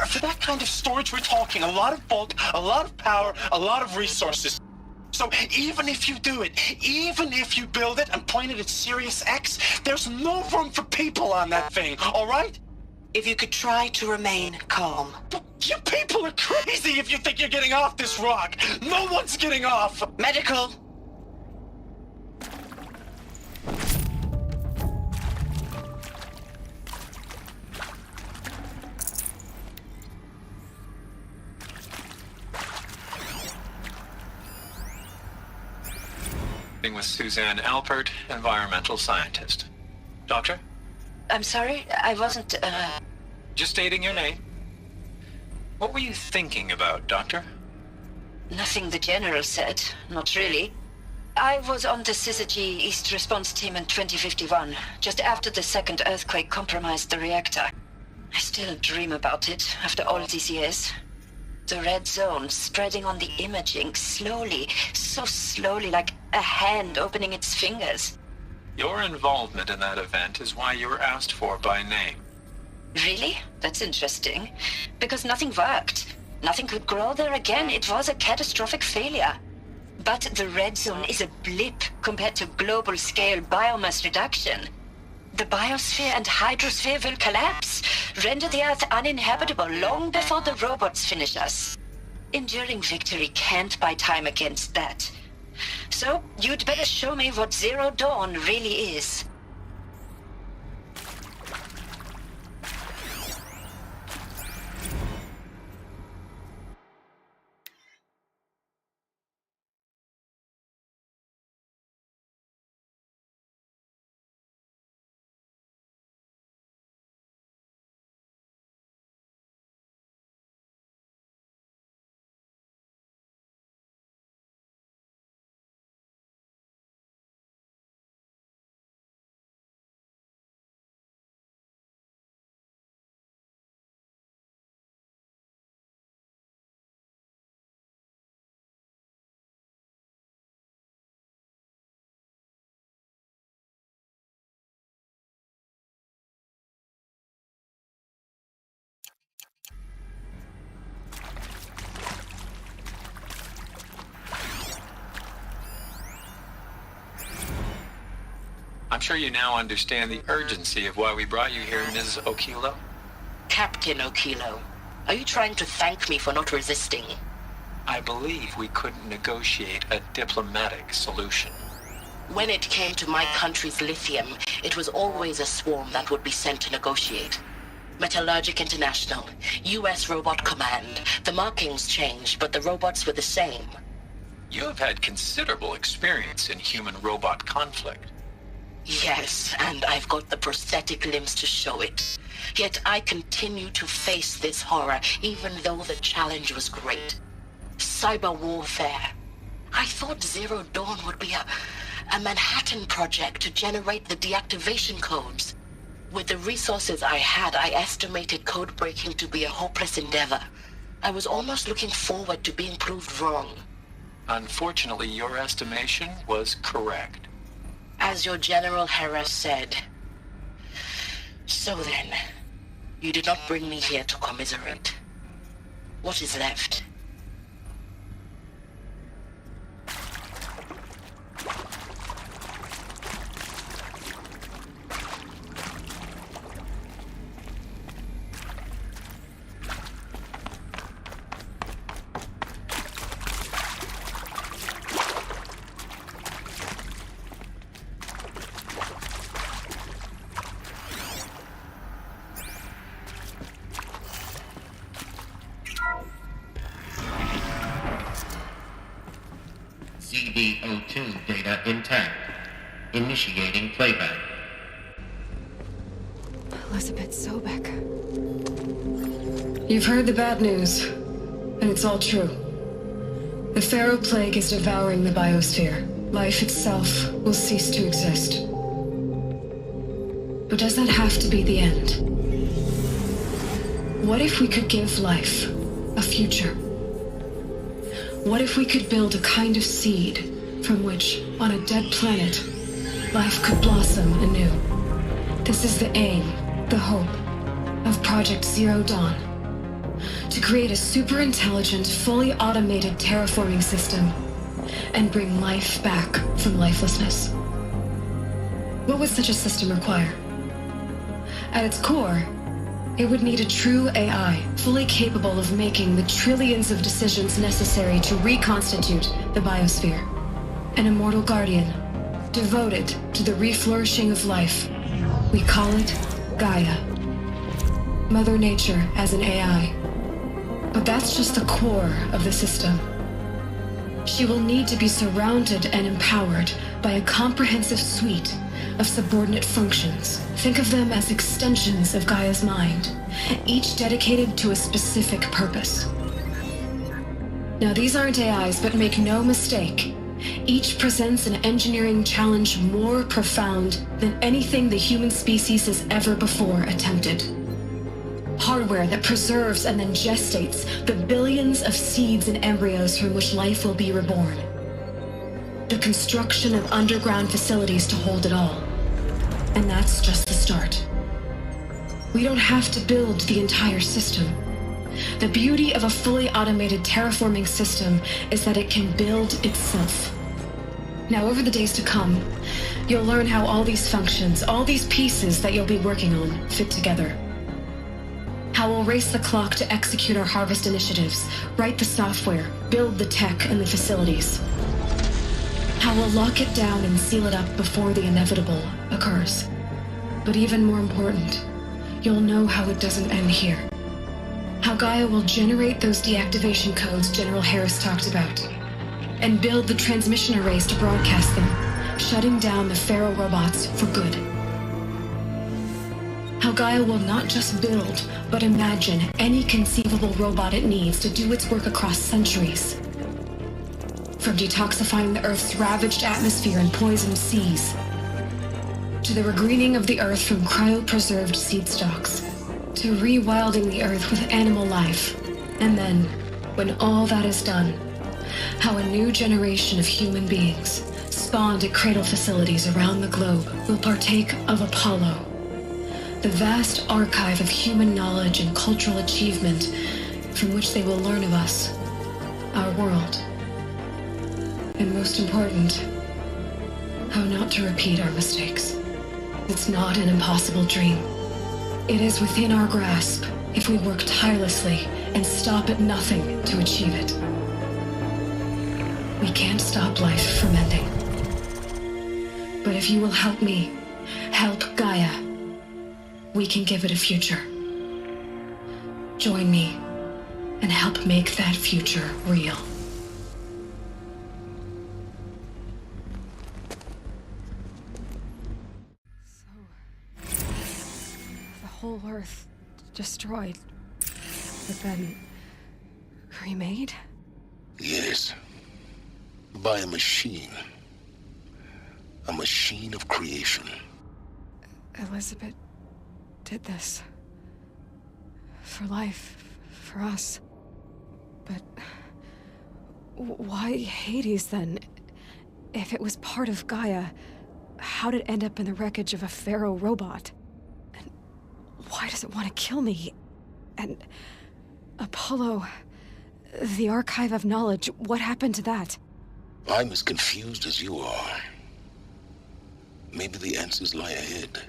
For that kind of storage, we're talking a lot of bulk, a lot of power, a lot of resources. So even if you do it, even if you build it and point it at Sirius X, there's no room for people on that thing, all right? If you could try to remain calm. You people are crazy if you think you're getting off this rock. No one's getting off. Medical. With Suzanne Alpert, environmental scientist. Doctor? I'm sorry, I wasn't, Just stating your name. What were you thinking about, Doctor? Nothing the General said, not really. I was on the Syzygy East Response Team in 2051, just after the second earthquake compromised the reactor. I still dream about it after all these years. The red zone spreading on the imaging, slowly, so slowly, like a hand opening its fingers. Your involvement in that event is why you were asked for by name. Really? That's interesting. Because nothing worked. Nothing could grow there again. It was a catastrophic failure. But the red zone is a blip compared to global-scale biomass reduction. The biosphere and hydrosphere will collapse, render the Earth uninhabitable long before the robots finish us. Enduring victory can't buy time against that. So, you'd better show me what Zero Dawn really is. I'm sure you now understand the urgency of why we brought you here, Ms. Okilo. Captain Okilo, are you trying to thank me for not resisting? I believe we couldn't negotiate a diplomatic solution. When it came to my country's lithium, it was always a swarm that would be sent to negotiate. Metallurgic International, U.S. Robot Command. The markings changed, but the robots were the same. You have had considerable experience in human-robot conflict. Yes, and I've got the prosthetic limbs to show it. Yet I continue to face this horror, even though the challenge was great. Cyber warfare. I thought Zero Dawn would be a Manhattan project to generate the deactivation codes. With the resources I had, I estimated code breaking to be a hopeless endeavor. I was almost looking forward to being proved wrong. Unfortunately, your estimation was correct. As your General Harris said. So then, you did not bring me here to commiserate. What is left? HDO2 data intact. Initiating playback. Elizabeth Sobek. You've heard the bad news, and it's all true. The Pharaoh Plague is devouring the biosphere. Life itself will cease to exist. But does that have to be the end? What if we could give life a future? What if we could build a kind of seed from which, on a dead planet, life could blossom anew? This is the aim, the hope, of Project Zero Dawn. To create a super-intelligent, fully automated terraforming system and bring life back from lifelessness. What would such a system require? At its core, it would need a true AI, fully capable of making the trillions of decisions necessary to reconstitute the biosphere. An immortal guardian, devoted to the reflourishing of life. We call it Gaia. Mother Nature as an AI. But that's just the core of the system. She will need to be surrounded and empowered by a comprehensive suite of subordinate functions. Think of them as extensions of Gaia's mind, each dedicated to a specific purpose. Now, these aren't AIs, but make no mistake, each presents an engineering challenge more profound than anything the human species has ever before attempted. Hardware that preserves and then gestates the billions of seeds and embryos from which life will be reborn. The construction of underground facilities to hold it all. And that's just the start. We don't have to build the entire system. The beauty of a fully automated terraforming system is that it can build itself. Now, over the days to come, you'll learn how all these functions, all these pieces that you'll be working on, fit together. How we'll race the clock to execute our harvest initiatives, write the software, build the tech and the facilities. How we'll lock it down and seal it up before the inevitable occurs. But even more important, you'll know how it doesn't end here. How Gaia will generate those deactivation codes General Harris talked about, and build the transmission arrays to broadcast them, shutting down the Pharaoh robots for good. How Gaia will not just build, but imagine any conceivable robot it needs to do its work across centuries. From detoxifying the Earth's ravaged atmosphere and poisoned seas, to the regreening of the Earth from cryopreserved seed stalks, to rewilding the Earth with animal life. And then, when all that is done, how a new generation of human beings, spawned at cradle facilities around the globe, will partake of Apollo, the vast archive of human knowledge and cultural achievement from which they will learn of us, our world. And most important, how not to repeat our mistakes. It's not an impossible dream. It is within our grasp if we work tirelessly and stop at nothing to achieve it. We can't stop life from ending. But if you will help me, help Gaia, we can give it a future. Join me and help make that future real. The whole Earth destroyed, but then remade? Yes. By a machine. A machine of creation. Elizabeth did this. For life, for us. But why Hades then? If it was part of Gaia, how did it end up in the wreckage of a Pharaoh robot? And why does it want to kill me? And Apollo, the archive of knowledge, what happened to that? I'm as confused as you are. Maybe the answers lie ahead.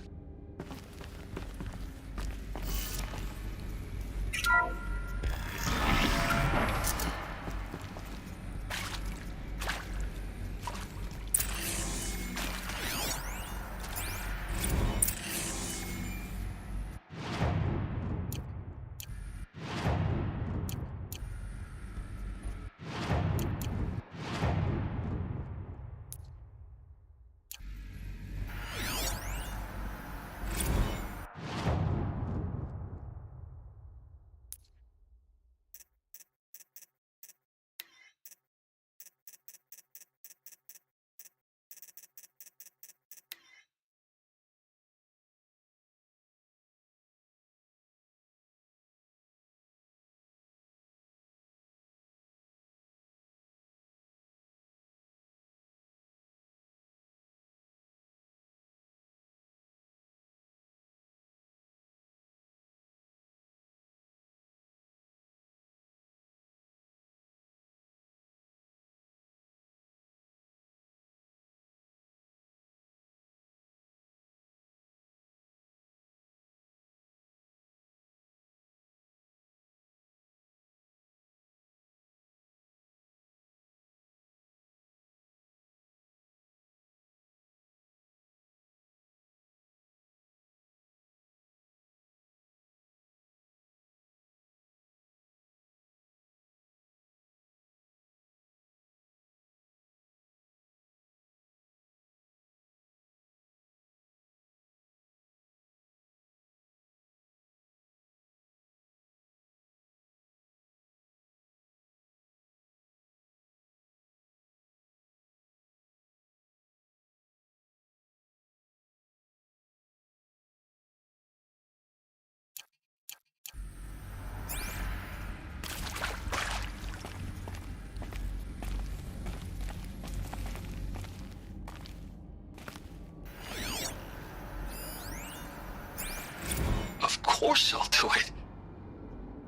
morsel to it.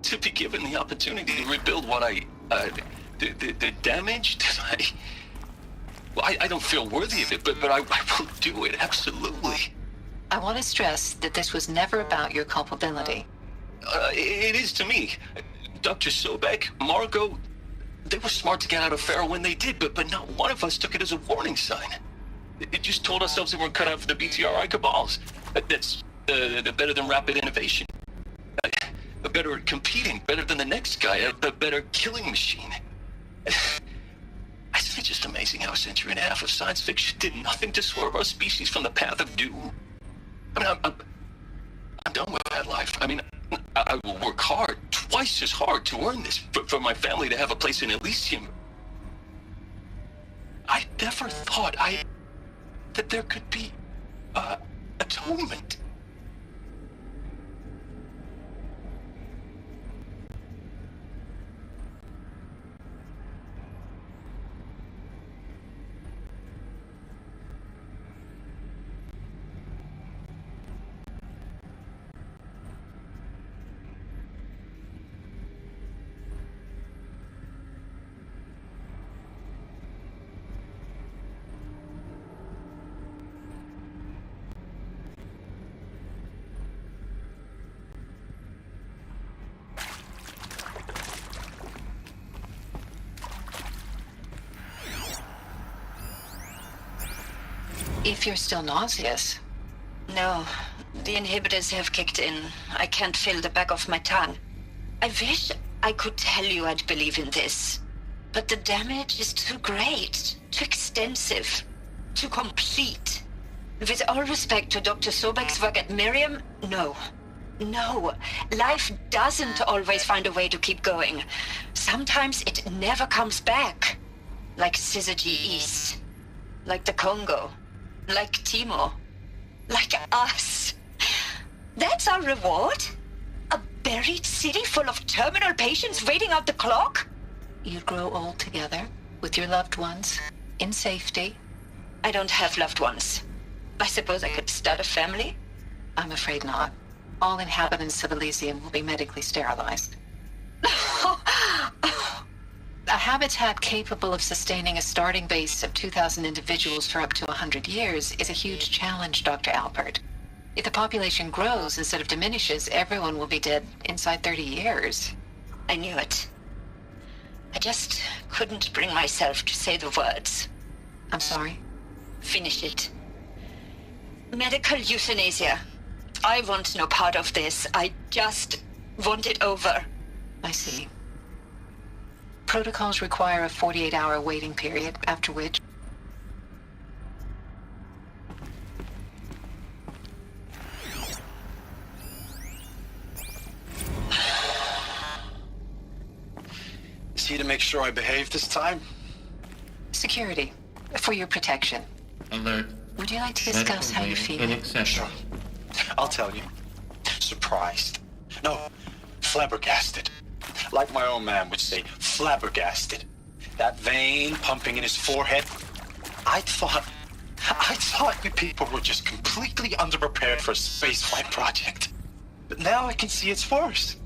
To be given the opportunity to rebuild what the damage that I don't feel worthy of it, but I will do it, absolutely. I want to stress that this was never about your culpability. It is to me. Dr. Sobek, Margot, they were smart to get out of Pharaoh when they did, but not one of us took it as a warning sign. It just told ourselves that we're cut out for the BTRI cabals. That's better than rapid innovation. Better at competing, better than the next guy, a better killing machine. Isn't it just amazing how a century and a half of science fiction did nothing to swerve our species from the path of doom? I mean, I'm done with that life. I mean, I will work hard, twice as hard, to earn this, for my family to have a place in Elysium. I never thought that there could be atonement. If you're still nauseous. No, the inhibitors have kicked in. I can't feel the back of my tongue. I wish I could tell you I'd believe in this. But the damage is too great, too extensive, too complete. With all respect to Dr. Sobek's work at Miriam, no. No, life doesn't always find a way to keep going. Sometimes it never comes back. Like Syzygy East. Like the Congo. Like Timo. Like us. That's our reward? A buried city full of terminal patients waiting out the clock? You'd grow old together, with your loved ones, in safety. I don't have loved ones. I suppose I could start a family? I'm afraid not. All inhabitants of Elysium will be medically sterilized. A habitat capable of sustaining a starting base of 2,000 individuals for up to 100 years is a huge challenge, Dr. Alpert. If the population grows instead of diminishes, everyone will be dead inside 30 years. I knew it. I just couldn't bring myself to say the words. I'm sorry? Finish it. Medical euthanasia. I want no part of this. I just want it over. I see. Protocols require a 48-hour waiting period, after which... Is he to make sure I behave this time? Security. For your protection. Alert. Would you like to discuss how you feel? Sure. I'll tell you. Surprised. No, flabbergasted. Like my own man would say, flabbergasted. That vein pumping in his forehead. I thought you people were just completely underprepared for a spaceflight project. But now I can see it's worse.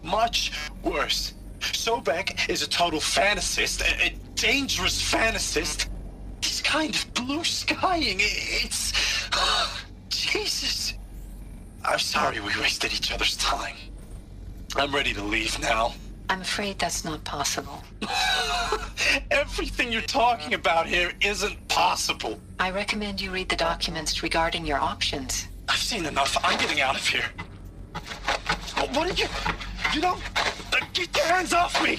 Much worse. Sobek is a total fantasist, a dangerous fantasist. He's kind of blue skying. It's... Jesus. I'm sorry we wasted each other's time. I'm ready to leave now. I'm afraid that's not possible. Everything you're talking about here isn't possible. I recommend you read the documents regarding your options. I've seen enough. I'm getting out of here. What did you... You don't... Get your hands off me!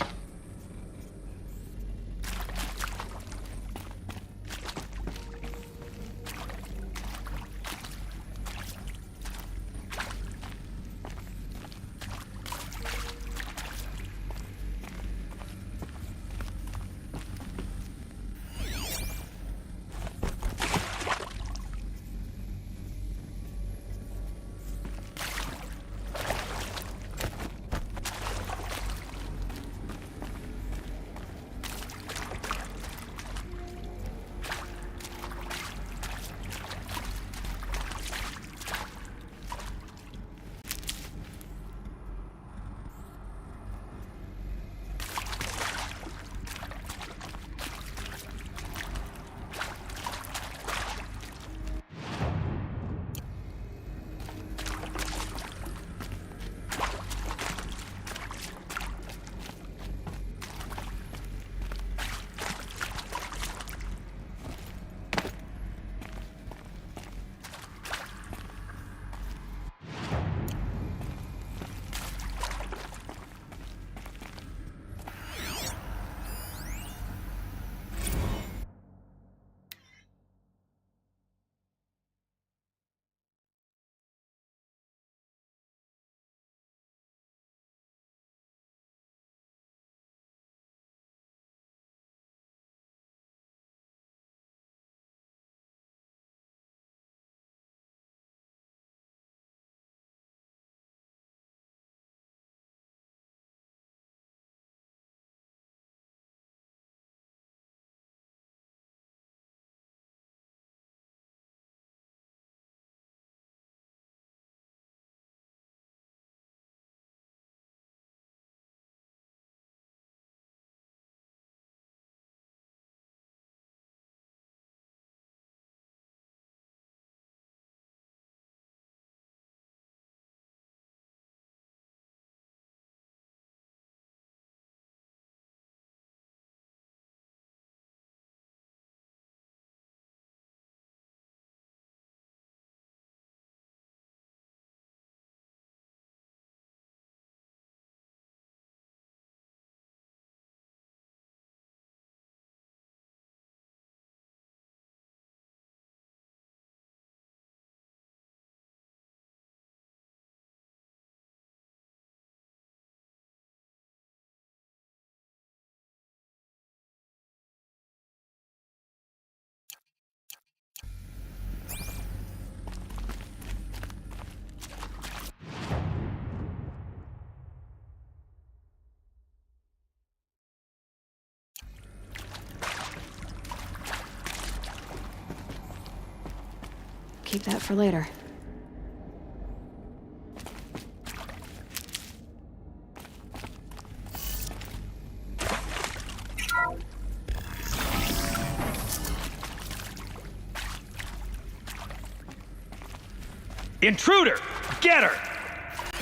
Keep that for later. Intruder! Get her!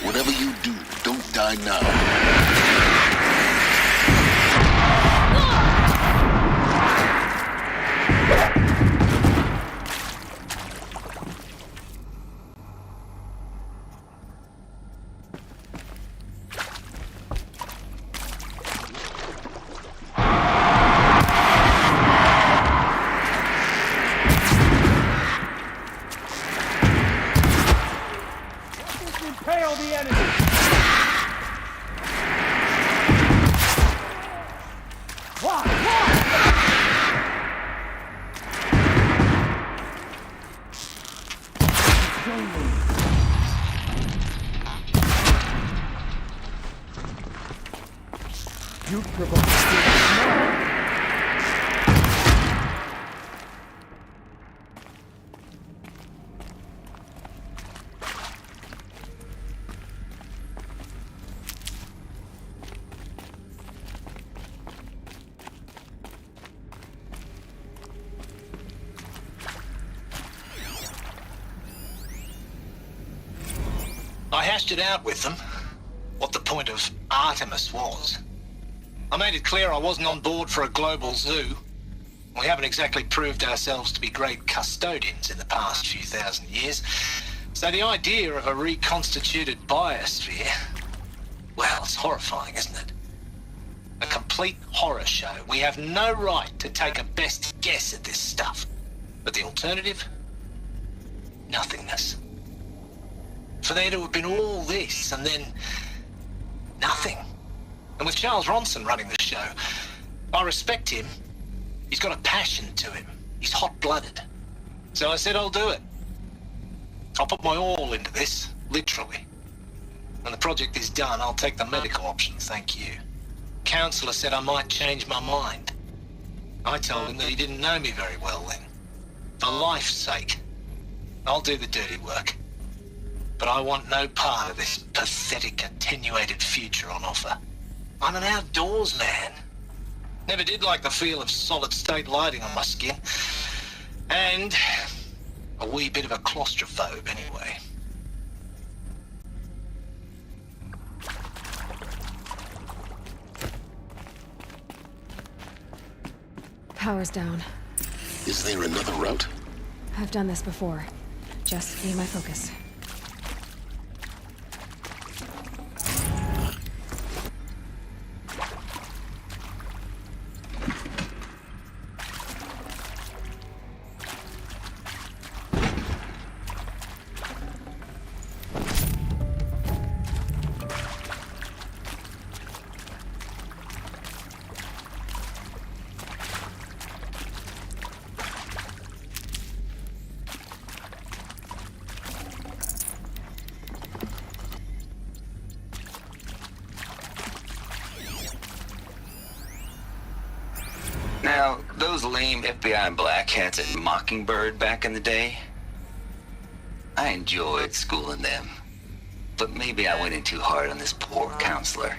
Whatever you do, don't die now. Impale the enemy! You provoked I hashed it out with them, what the point of Artemis was. I made it clear I wasn't on board for a global zoo. We haven't exactly proved ourselves to be great custodians in the past few thousand years. So the idea of a reconstituted biosphere, well, it's horrifying, isn't it? A complete horror show. We have no right to take a best guess at this stuff. But the alternative? Nothingness. For there to have been all this, and then nothing. And with Charles Ronson running the show, I respect him. He's got a passion to him. He's hot-blooded. So I said I'll do it. I'll put my all into this, literally. When the project is done, I'll take the medical option, thank you. Counselor said I might change my mind. I told him that he didn't know me very well then. For life's sake, I'll do the dirty work. But I want no part of this pathetic, attenuated future on offer. I'm an outdoors man. Never did like the feel of solid-state lighting on my skin. And a wee bit of a claustrophobe, anyway. Power's down. Is there another route? I've done this before. Just need my focus. Now, those lame FBI black hats at Mockingbird back in the day, I enjoyed schooling them. But maybe I went in too hard on this poor counselor.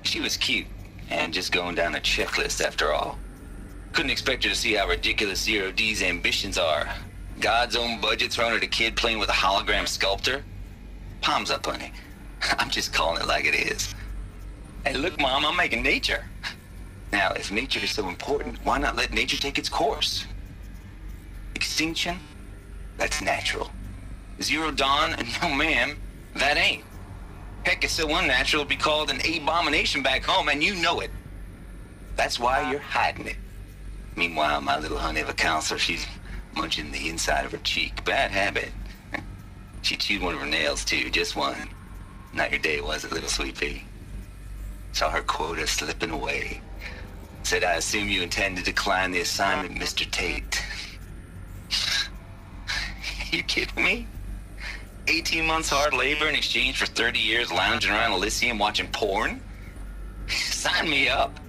She was cute, and just going down a checklist after all. Couldn't expect her to see how ridiculous Zero D's ambitions are. God's own budget thrown at a kid playing with a hologram sculptor? Palms up, honey. I'm just calling it like it is. Hey, look, Mom, I'm making nature. Now, if nature is so important, why not let nature take its course? Extinction? That's natural. Zero Dawn? No, ma'am, that ain't. Heck, it's so unnatural it'd be called an abomination back home, and you know it. That's why you're hiding it. Meanwhile, my little honey of a counselor, she's munching the inside of her cheek. Bad habit. She chewed one of her nails, too, just one. Not your day, was it, little sweet pea? Saw her quota slipping away. Said, I assume you intend to decline the assignment, Mr. Tate. You kidding me? 18 months hard labor in exchange for 30 years lounging around Elysium watching porn? Sign me up.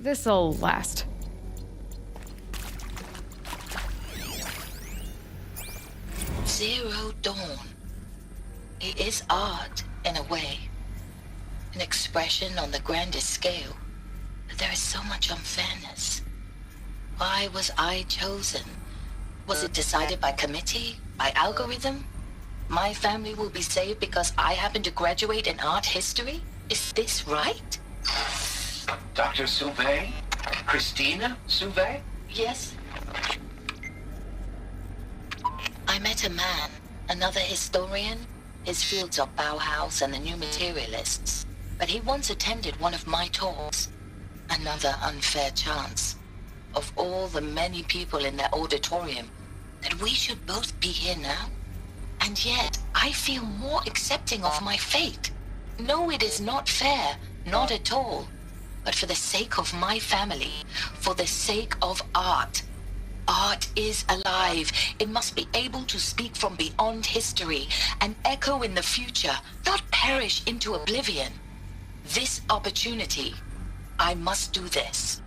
This'll last. Zero Dawn. It is art, in a way. An expression on the grandest scale. But there is so much unfairness. Why was I chosen? Was it decided by committee? By algorithm? My family will be saved because I happen to graduate in art history? Is this right? Dr. Sauvé? Christina Sauvé? Yes. I met a man, another historian. His fields are Bauhaus and the New Materialists. But he once attended one of my talks. Another unfair chance. Of all the many people in that auditorium, that we should both be here now? And yet, I feel more accepting of my fate. No, it is not fair, not at all. But for the sake of my family, for the sake of art. Art is alive. It must be able to speak from beyond history and echo in the future, not perish into oblivion. This opportunity, I must do this.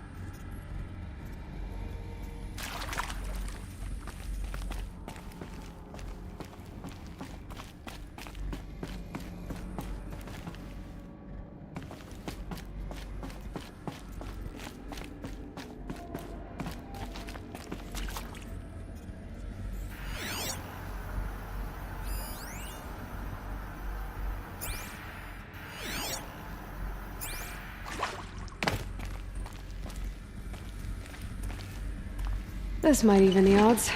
This might even the odds.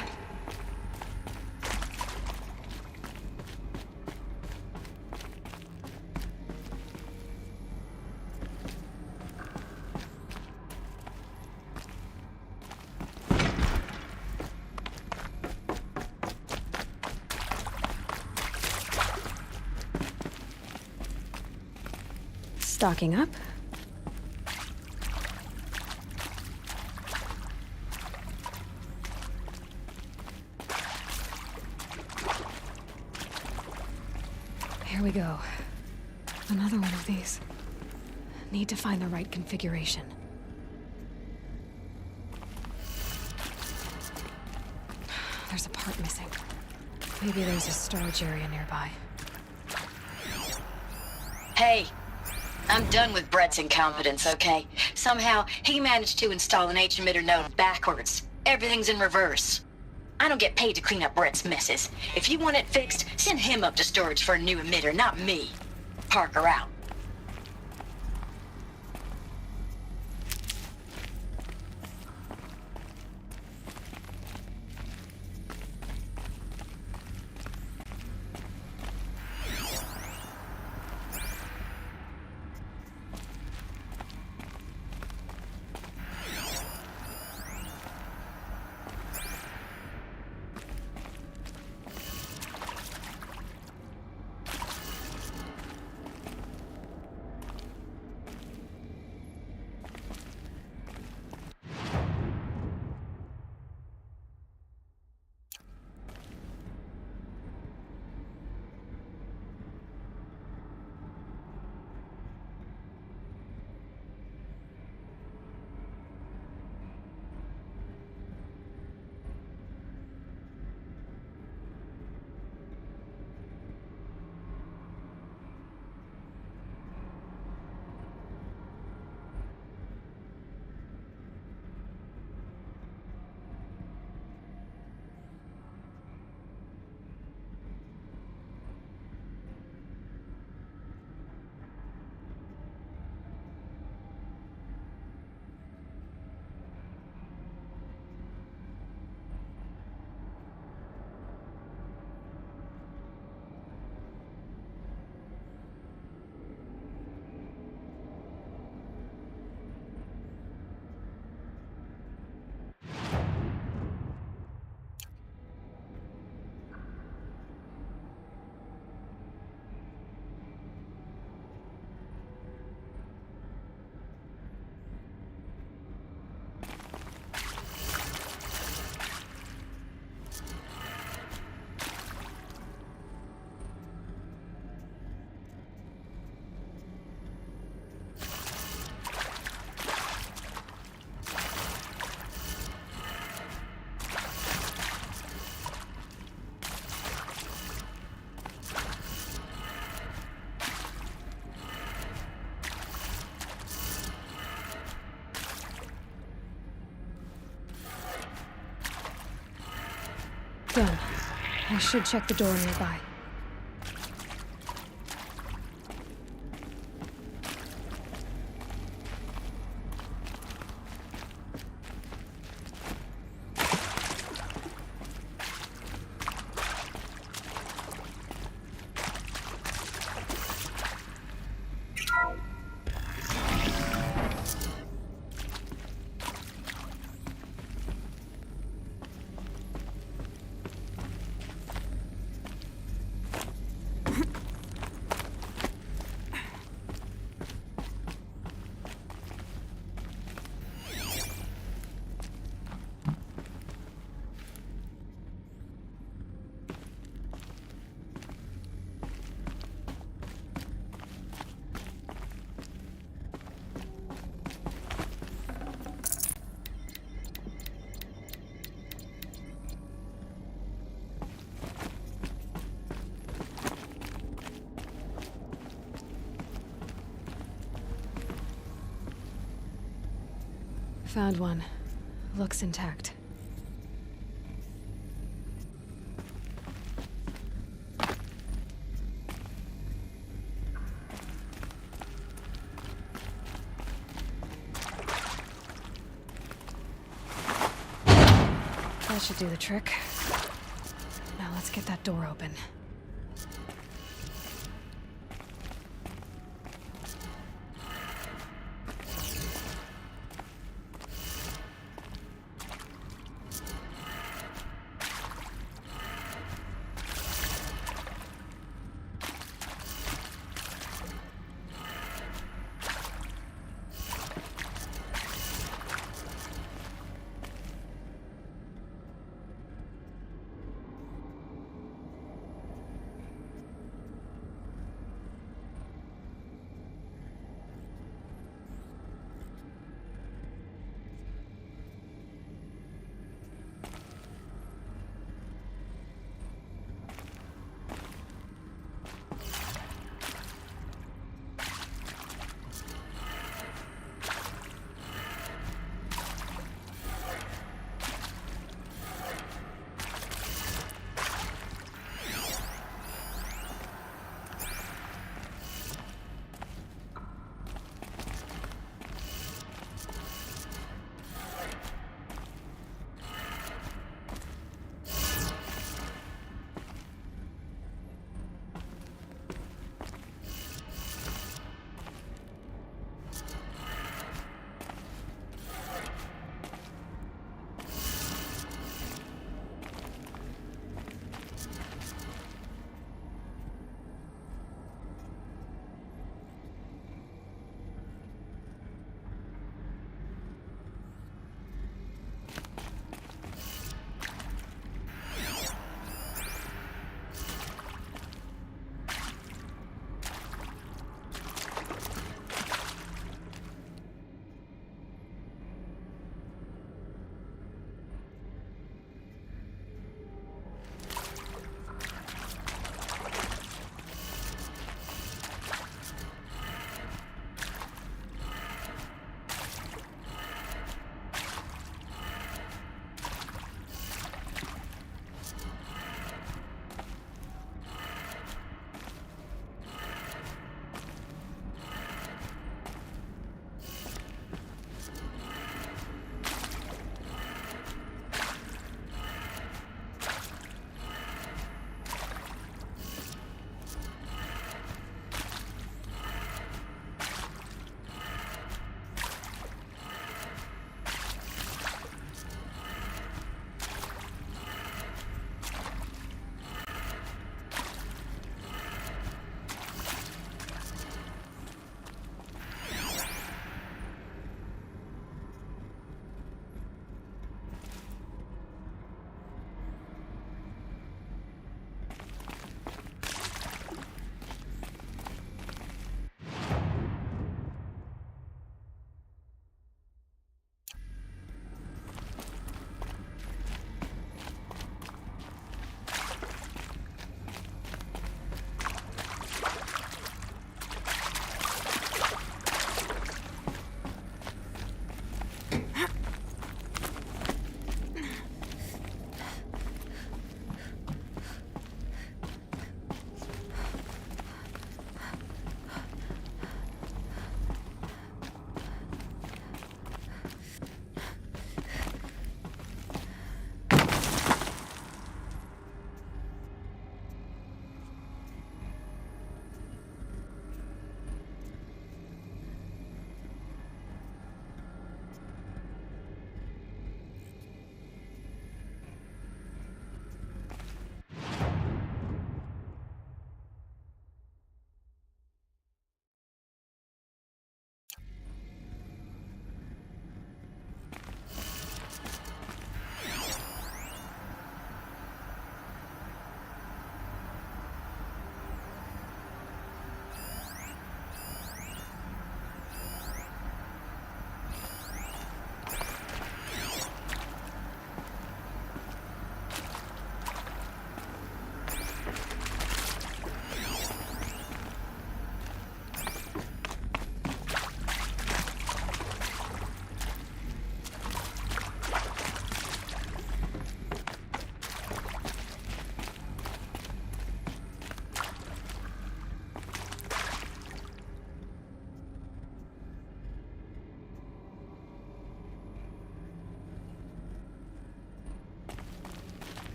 Stocking up. Here we go. Another one of these. Need to find the right configuration. There's a part missing. Maybe there's a storage area nearby. Hey, I'm done with Brett's incompetence, okay? Somehow, he managed to install an H-emitter node backwards. Everything's in reverse. I don't get paid to clean up Brett's messes. If you want it fixed, send him up to storage for a new emitter, not me. Parker out. done. I should check the door nearby. Found one. Looks intact. That should do the trick. Now let's get that door open.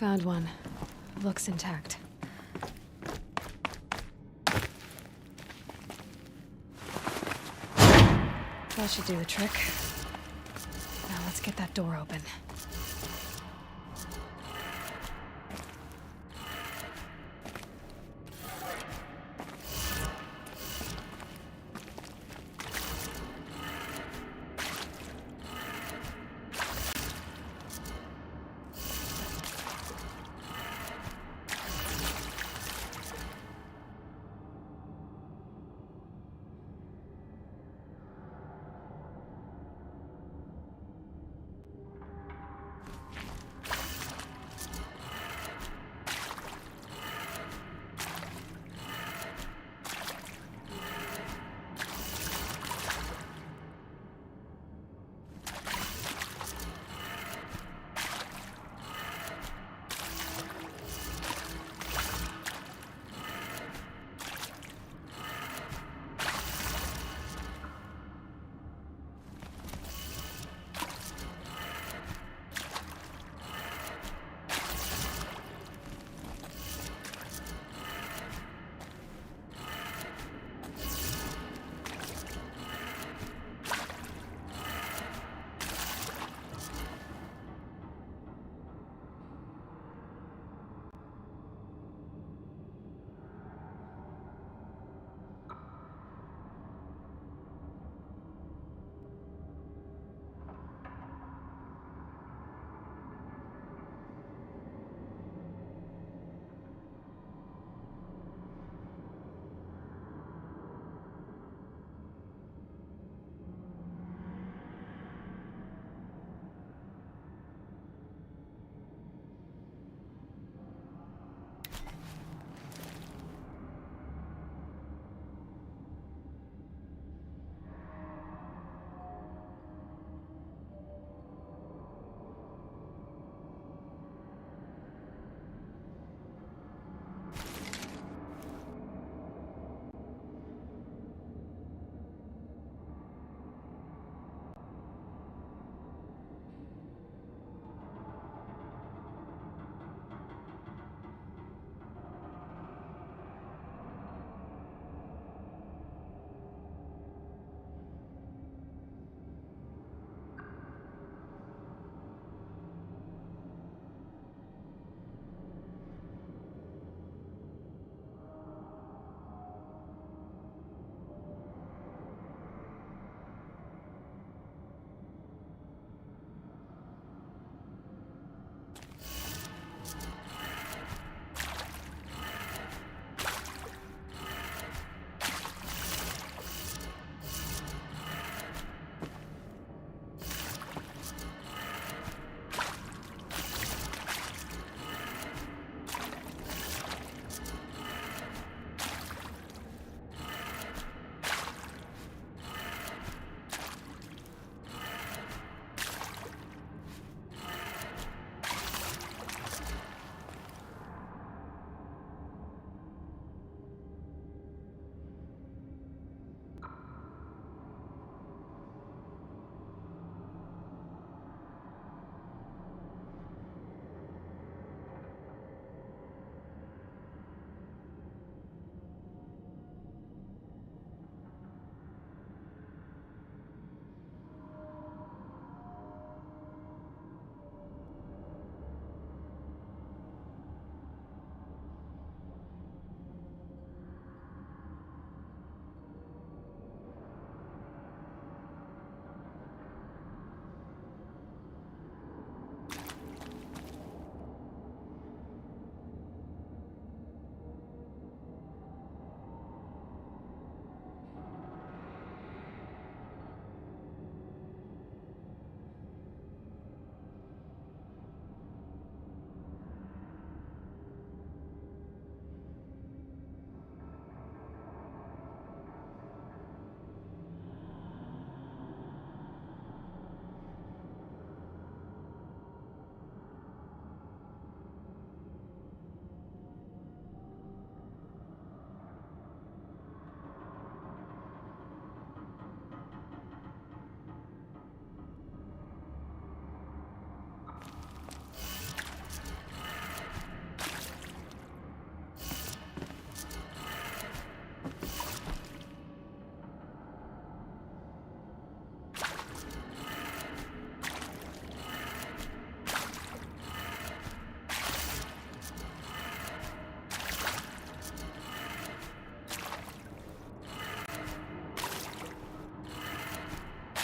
Found one. Looks intact. That should do the trick. Now let's get that door open.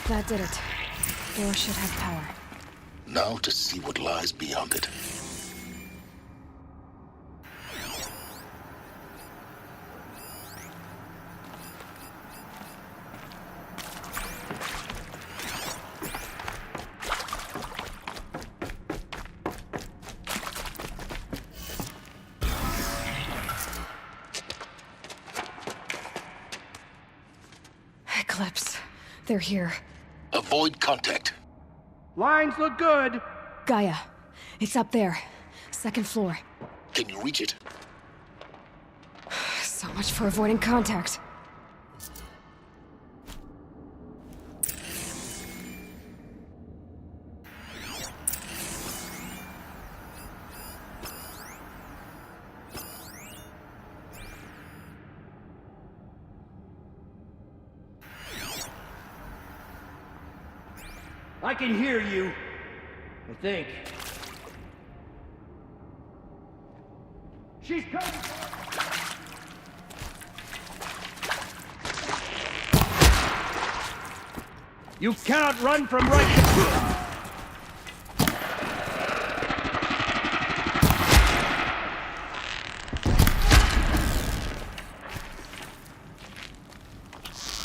That did it. Door should have power. Now to see what lies beyond it. Eclipse. They're here. Avoid contact. Lines look good. Gaia. It's up there. Second floor. Can you reach it? So much for avoiding contact. I can hear you. I think. She's coming! You cannot run from right.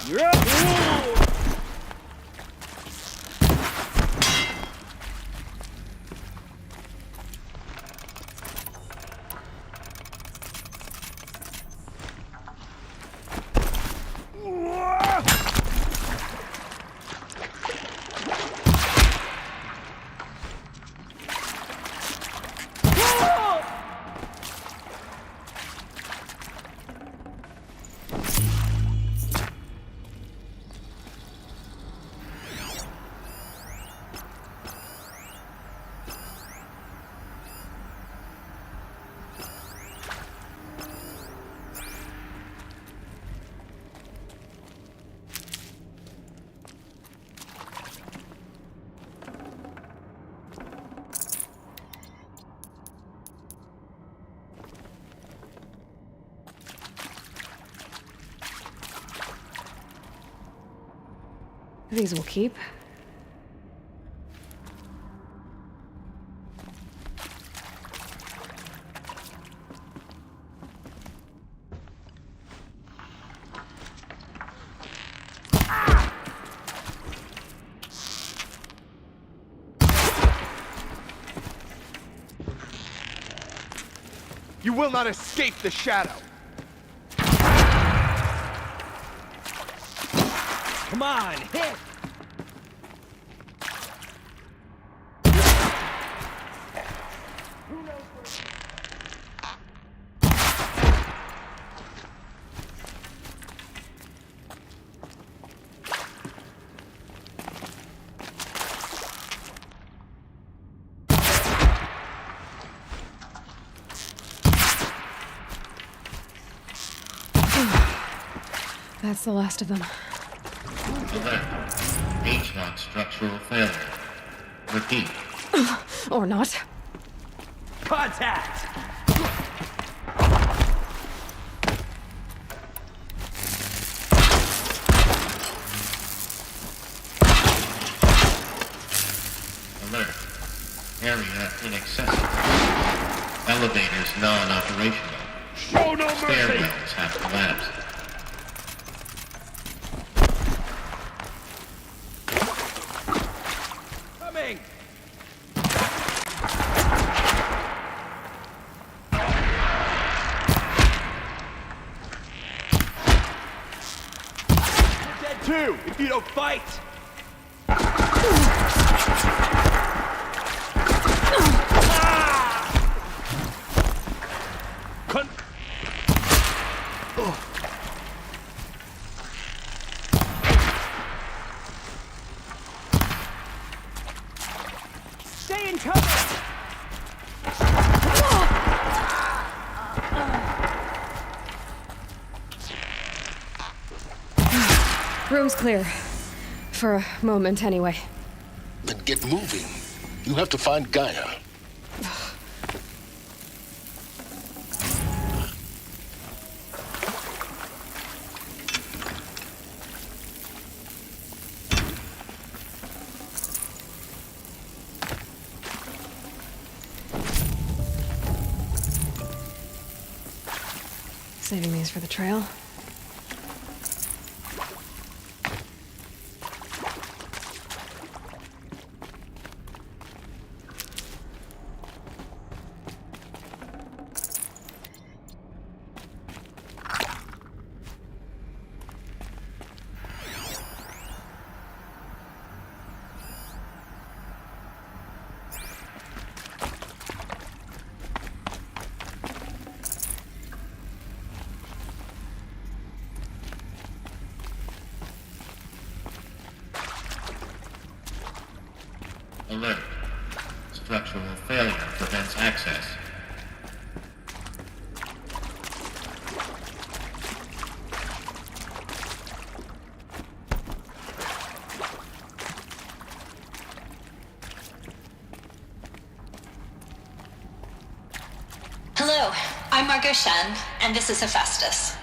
You're up! These will keep. You will not escape the shadow. Come on, hit! That's the last of them. Alert. H-lock structural failure. Repeat. Or not. Contact! Alert. Area inaccessible. Elevators non-operational. Show no mercy! Stairwells have collapsed. Coming! You're dead too, if you don't fight! Stay in cover! Room's clear. For a moment, anyway. Then get moving. You have to find Gaia. Saving these for the trail. Alert. Structural failure prevents access. Hello, I'm Margot Shen, and this is Hephaestus.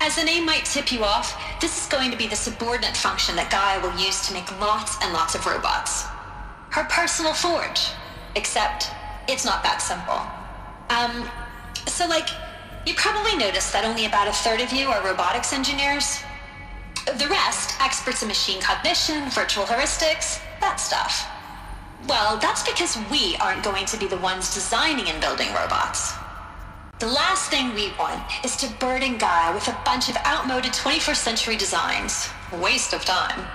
As the name might tip you off, this is going to be the subordinate function that Gaia will use to make lots and lots of robots. Her personal forge. Except, it's not that simple. You probably noticed that only about a third of you are robotics engineers. The rest, experts in machine cognition, virtual heuristics, that stuff. Well, that's because we aren't going to be the ones designing and building robots. The last thing we want is to burden Gaia with a bunch of outmoded 21st century designs. Waste of time.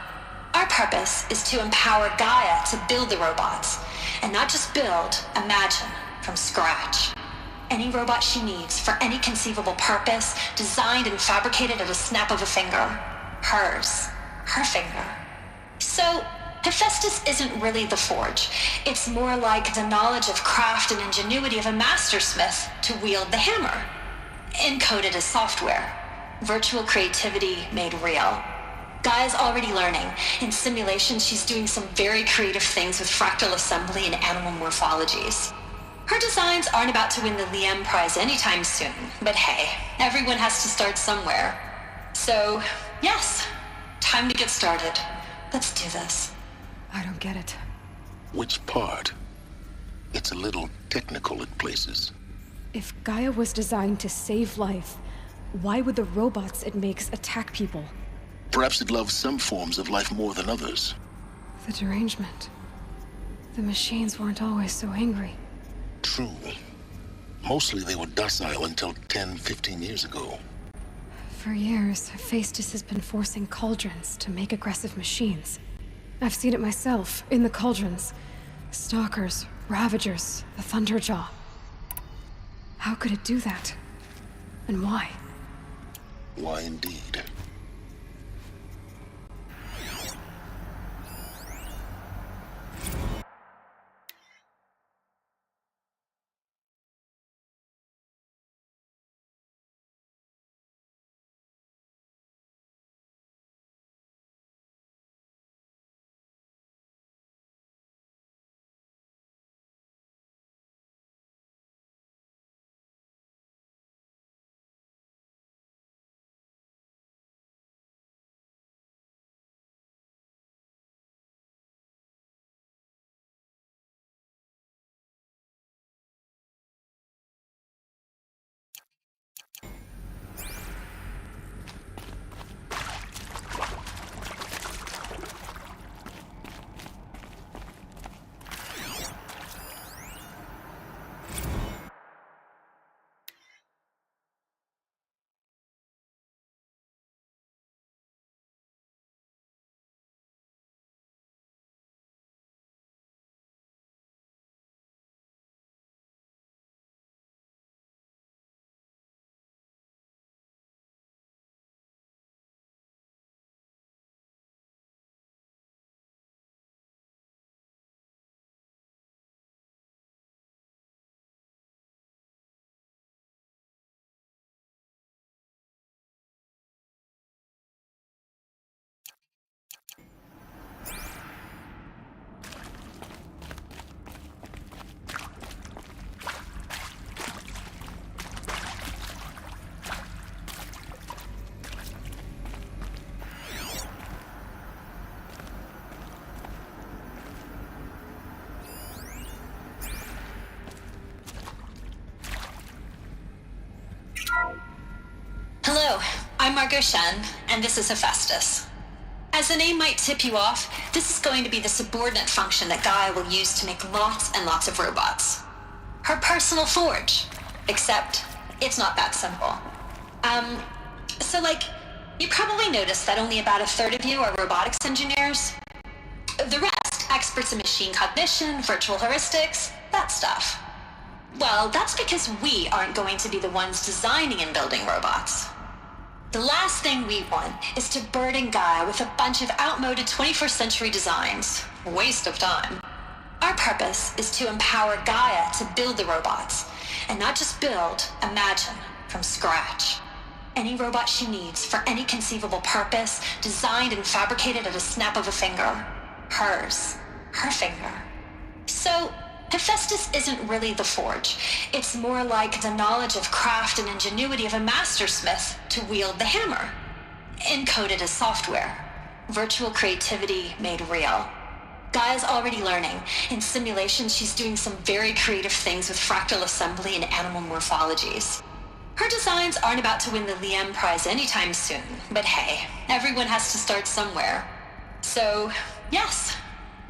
Our purpose is to empower Gaia to build the robots, and not just build, imagine, from scratch. Any robot she needs for any conceivable purpose, designed and fabricated at a snap of a finger. Hers. Her finger. So, Hephaestus isn't really the forge. It's more like the knowledge of craft and ingenuity of a mastersmith to wield the hammer. Encoded as software. Virtual creativity made real. Gaia's already learning. In simulations, she's doing some very creative things with fractal assembly and animal morphologies. Her designs aren't about to win the Liam Prize anytime soon, but hey, everyone has to start somewhere. So, yes, time to get started. Let's do this. I don't get it. Which part? It's a little technical in places. If Gaia was designed to save life, why would the robots it makes attack people? Perhaps it loves some forms of life more than others. The derangement. The machines weren't always so angry. True. Mostly they were docile until 10, 15 years ago. For years, Hephaestus has been forcing cauldrons to make aggressive machines. I've seen it myself, in the cauldrons. Stalkers, Ravagers, the Thunderjaw. How could it do that? And why? Why indeed? Hello, I'm Margot Shen, and this is Hephaestus. As the name might tip you off, this is going to be the subordinate function that Gaia will use to make lots and lots of robots. Her personal forge. Except, it's not that simple. You probably noticed that only about a third of you are robotics engineers. The rest, experts in machine cognition, virtual heuristics, that stuff. Well, that's because we aren't going to be the ones designing and building robots. The last thing we want is to burden Gaia with a bunch of outmoded 21st century designs. Waste of time. Our purpose is to empower Gaia to build the robots, and not just build, imagine, from scratch. Any robot she needs for any conceivable purpose, designed and fabricated at a snap of a finger. Hers. Her finger. So, Hephaestus isn't really the forge. It's more like the knowledge of craft and ingenuity of a mastersmith to wield the hammer. Encoded as software. Virtual creativity made real. Gaia's already learning. In simulations, she's doing some very creative things with fractal assembly and animal morphologies. Her designs aren't about to win the Liam Prize anytime soon, but hey, everyone has to start somewhere. So, yes,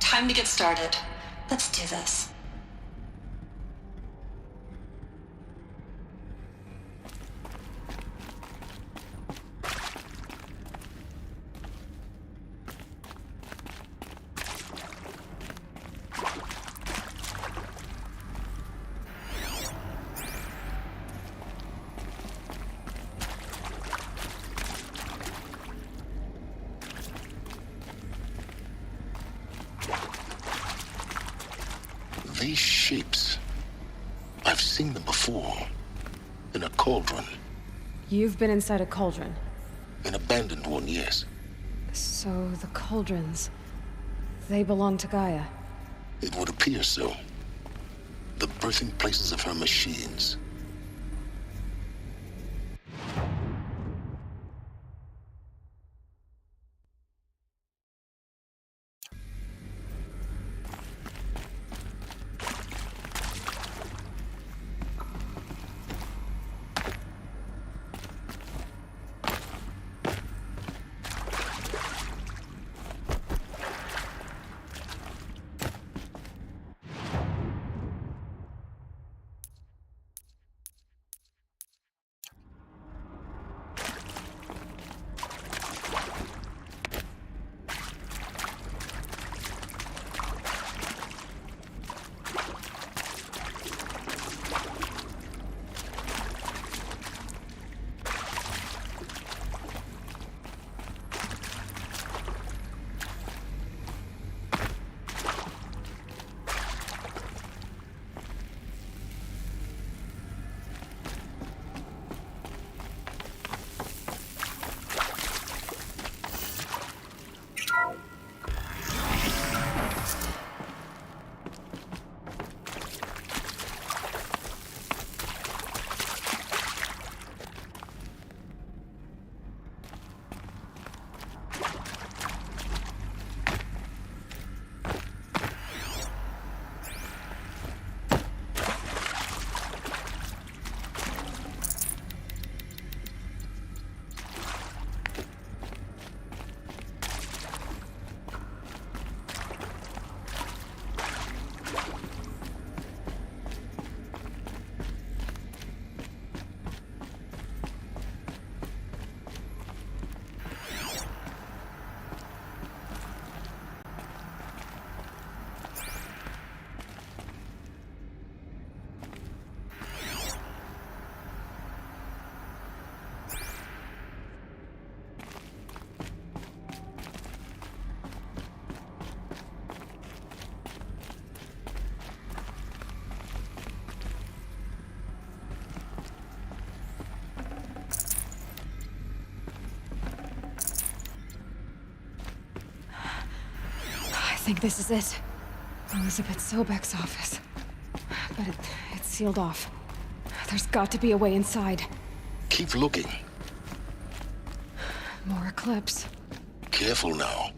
time to get started. Let's do this. These shapes, I've seen them before. In a cauldron. You've been inside a cauldron. An abandoned one, yes. So the cauldrons, they belong to Gaia. It would appear so. The birthing places of her machines. I think this is it. Elizabeth Sobek's office. But it's sealed off. There's got to be a way inside. Keep looking. More Eclipse. Careful now.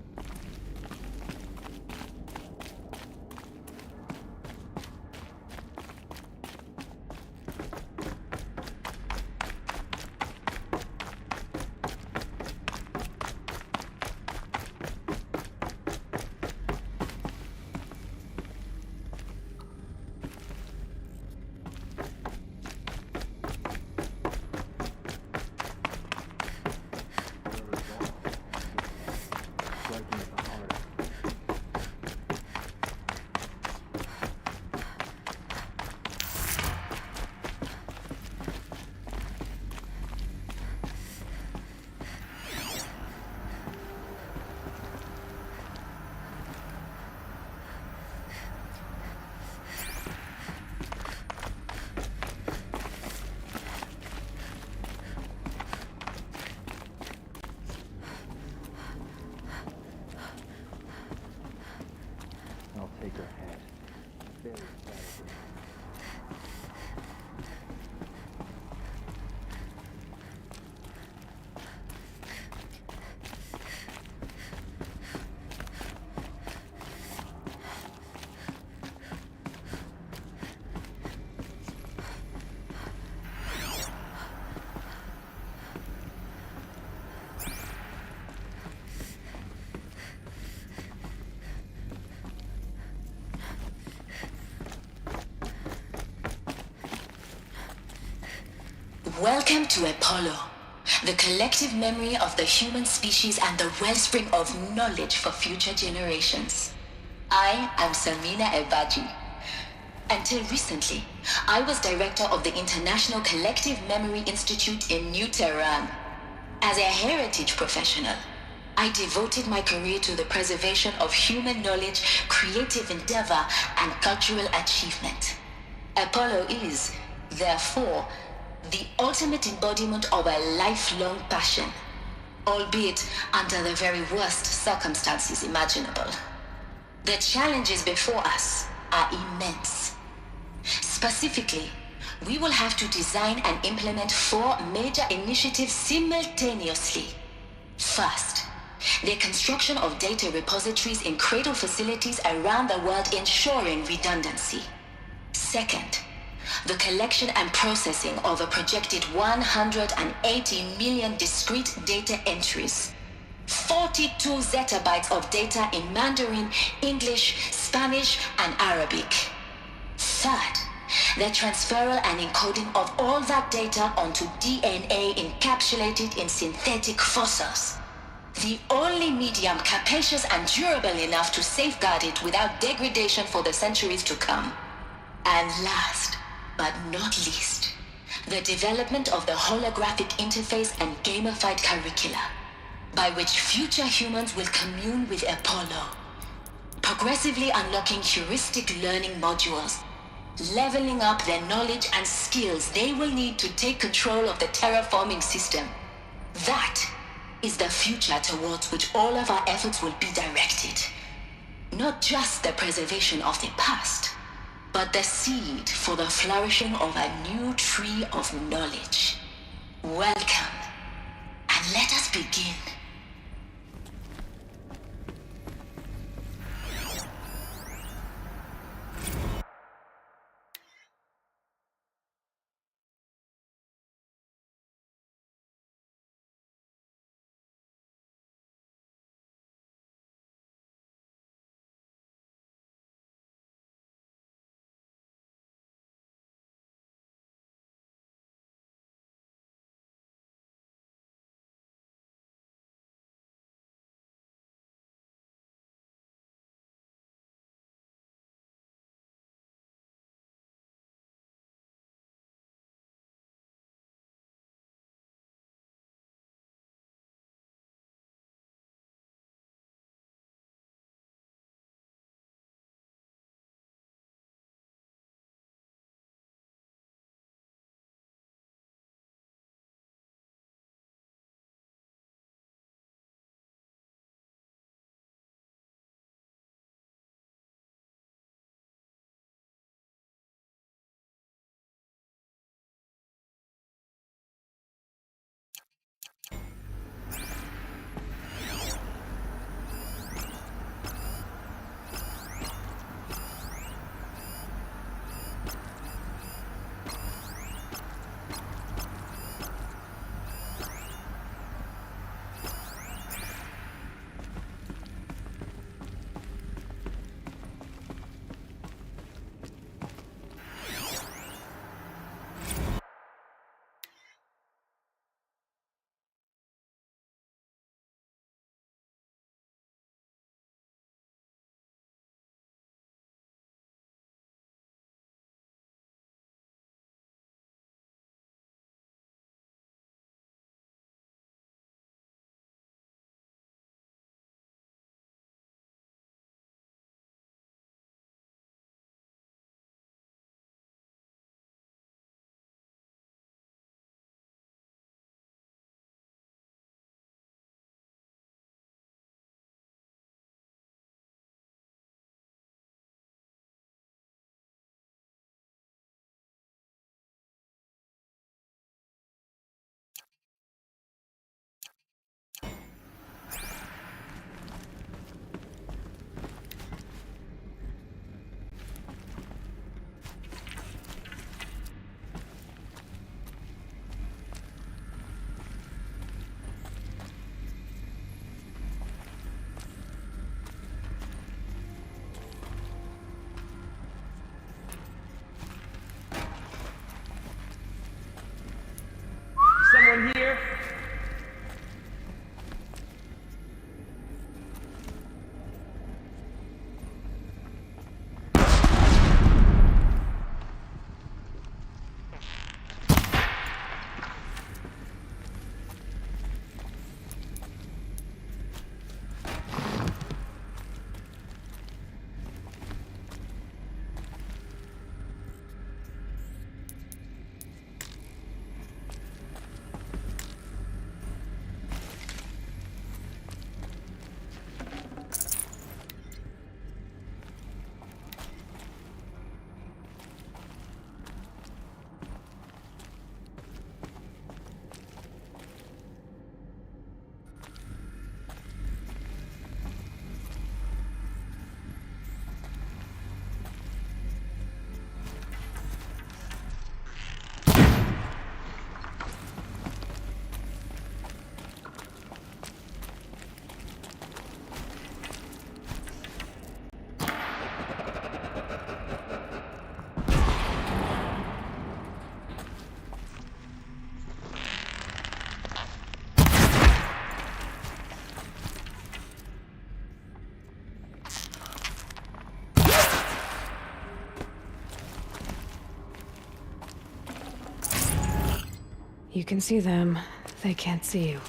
Welcome to Apollo, the collective memory of the human species and the wellspring of knowledge for future generations. I am Samina Ebaji. Until recently, I was director of the International Collective Memory Institute in New Tehran. As a heritage professional, I devoted my career to the preservation of human knowledge, creative endeavor, and cultural achievement. Apollo is, therefore, the ultimate embodiment of a lifelong passion, albeit under the very worst circumstances imaginable. The challenges before us are immense. Specifically, we will have to design and implement 4 major initiatives simultaneously. First, the construction of data repositories in cradle facilities around the world ensuring redundancy. Second, the collection and processing of a projected 180 million discrete data entries. 42 zettabytes of data in Mandarin, English, Spanish, and Arabic. Third, the transferal and encoding of all that data onto DNA encapsulated in synthetic fossils. The only medium capacious and durable enough to safeguard it without degradation for the centuries to come. And last, but not least, the development of the holographic interface and gamified curricula, by which future humans will commune with Apollo, progressively unlocking heuristic learning modules, leveling up their knowledge and skills they will need to take control of the terraforming system. That is the future towards which all of our efforts will be directed. Not just the preservation of the past, but the seed for the flourishing of a new tree of knowledge. Welcome, and let us begin. You can see them. They can't see you.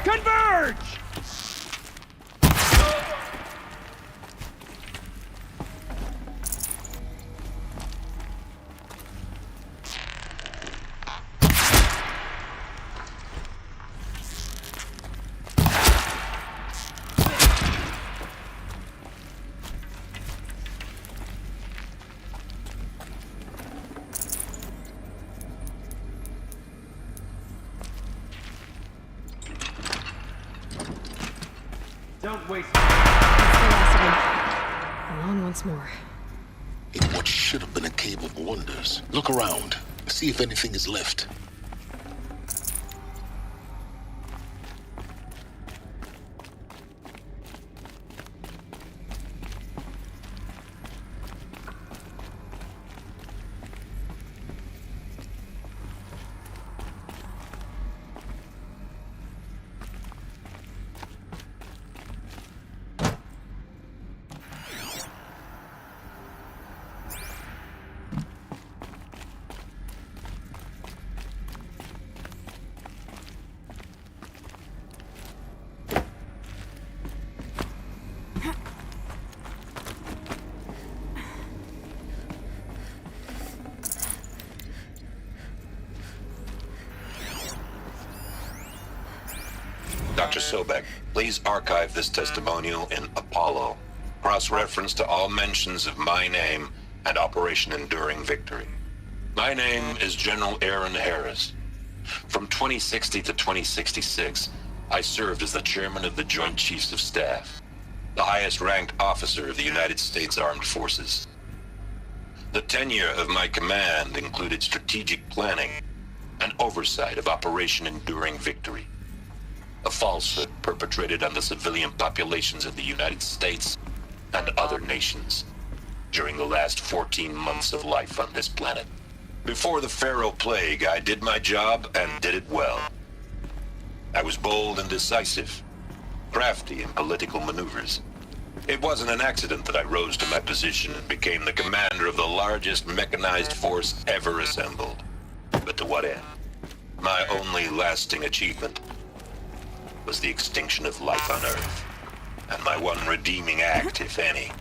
Converge! Don't waste. That's the last of them. Alone once more. In what should have been a cave of wonders. Look around. See if anything is left. Dr. Sobek, please archive this testimonial in Apollo. Cross-reference to all mentions of my name and Operation Enduring Victory. My name is General Aaron Harris. From 2060 to 2066, I served as the chairman of the Joint Chiefs of Staff, the highest-ranked officer of the United States Armed Forces. The tenure of my command included strategic planning and oversight of Operation Enduring Victory, a falsehood perpetrated on the civilian populations of the United States and other nations during the last 14 months of life on this planet. Before the Pharaoh Plague, I did my job and did it well. I was bold and decisive, crafty in political maneuvers. It wasn't an accident that I rose to my position and became the commander of the largest mechanized force ever assembled. But to what end? My only lasting achievement was the extinction of life on Earth. And my one redeeming act, if any,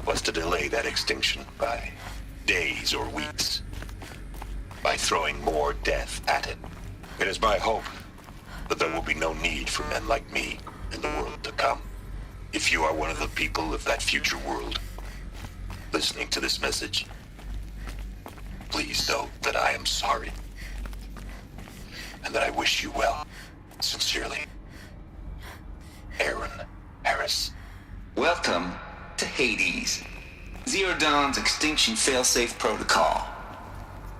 was to delay that extinction by days or weeks, by throwing more death at it. It is my hope that there will be no need for men like me in the world to come. If you are one of the people of that future world listening to this message, please know that I am sorry and that I wish you well. Sincerely, Aaron Harris. Welcome to Hades, Zero Dawn's Extinction Failsafe Protocol,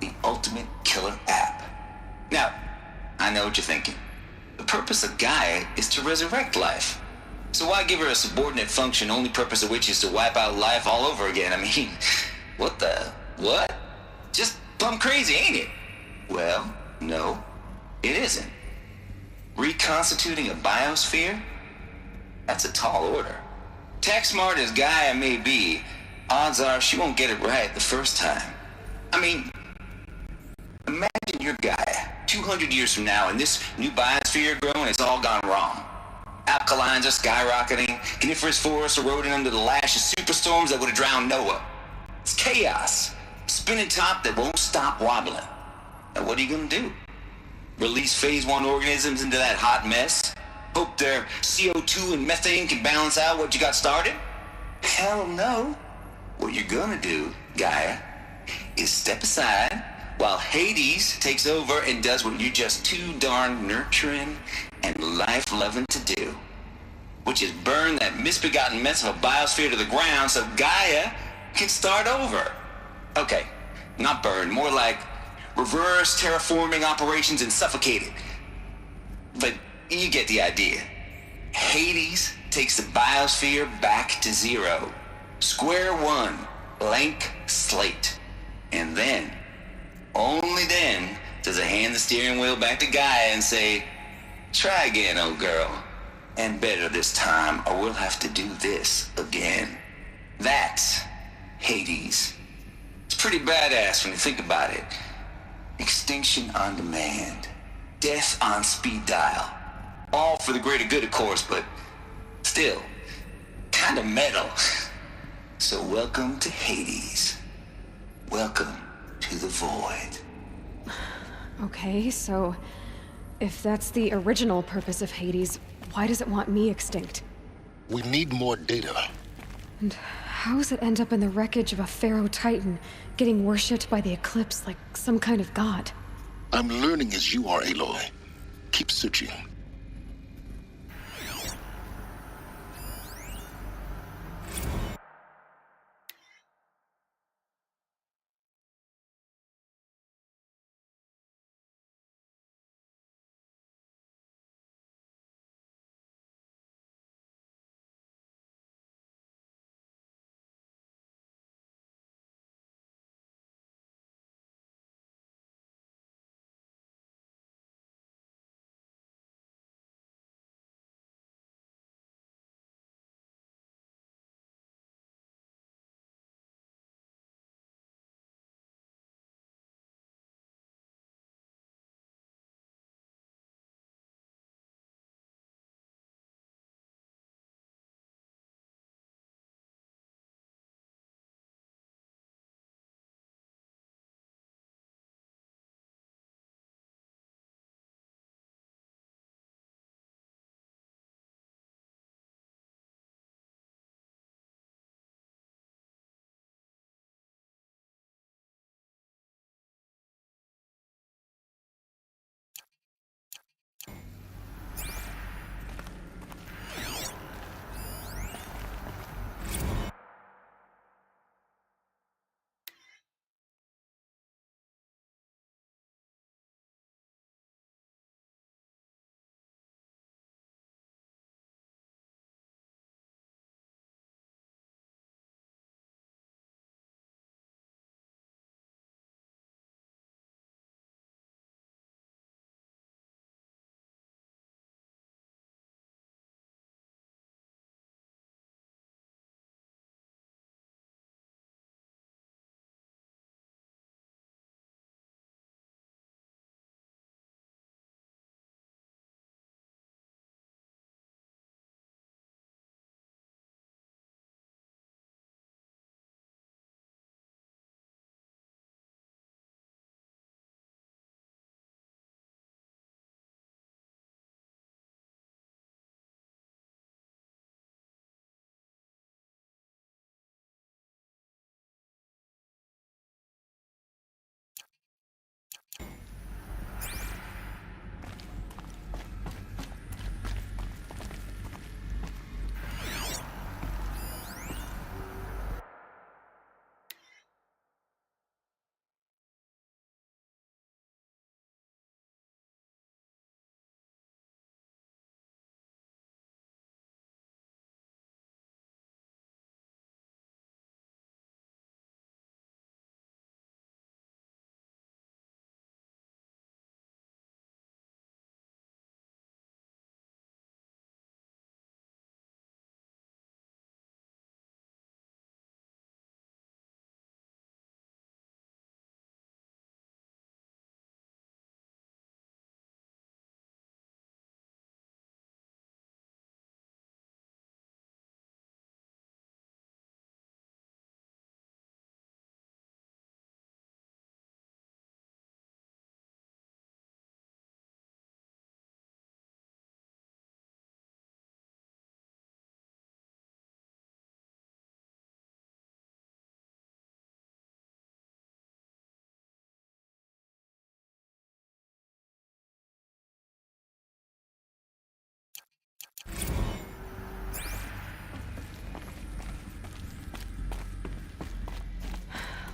the ultimate killer app. Now, I know what you're thinking. The purpose of Gaia is to resurrect life. So why give her a subordinate function, only purpose of which is to wipe out life all over again? I mean, what? Just plumb crazy, ain't it? Well, no, it isn't. Reconstituting a biosphere? That's a tall order. Tech smart as Gaia may be, odds are she won't get it right the first time. I mean, imagine you're Gaia, 200 years from now, and this new biosphere growing, it's all gone wrong. Alkalines are skyrocketing, coniferous forests eroding under the lash of superstorms that would have drowned Noah. It's chaos, spinning top that won't stop wobbling. Now what are you gonna do? Release phase 1 organisms into that hot mess? Hope their CO2 and methane can balance out what you got started? Hell no. What you're gonna do, Gaia, is step aside while Hades takes over and does what you're just too darn nurturing and life-loving to do, which is burn that misbegotten mess of a biosphere to the ground so Gaia can start over. Okay, not burn, more like reverse terraforming operations and suffocate it. But you get the idea. Hades takes the biosphere back to zero. Square one, blank slate. And then, only then, does it hand the steering wheel back to Gaia and say, Try again, old girl. And better this time, or we'll have to do this again. That's Hades. It's pretty badass when you think about it. Extinction on demand. Death on speed dial. All for the greater good, of course, but still, kind of metal. So welcome to Hades. Welcome to the void. Okay, so if that's the original purpose of Hades, why does it want me extinct? We need more data. And how does it end up in the wreckage of a Pharaoh Titan, getting worshipped by the Eclipse like some kind of god? I'm learning as you are, Aloy. Keep searching.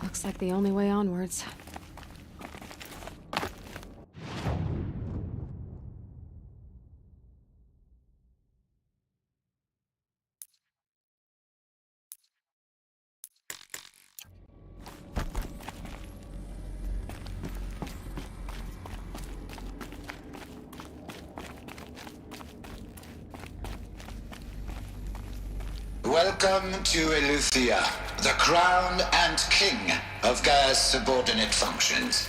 Looks like the only way onwards. Welcome to Eleuthia, the crown and king of Gaia's subordinate functions.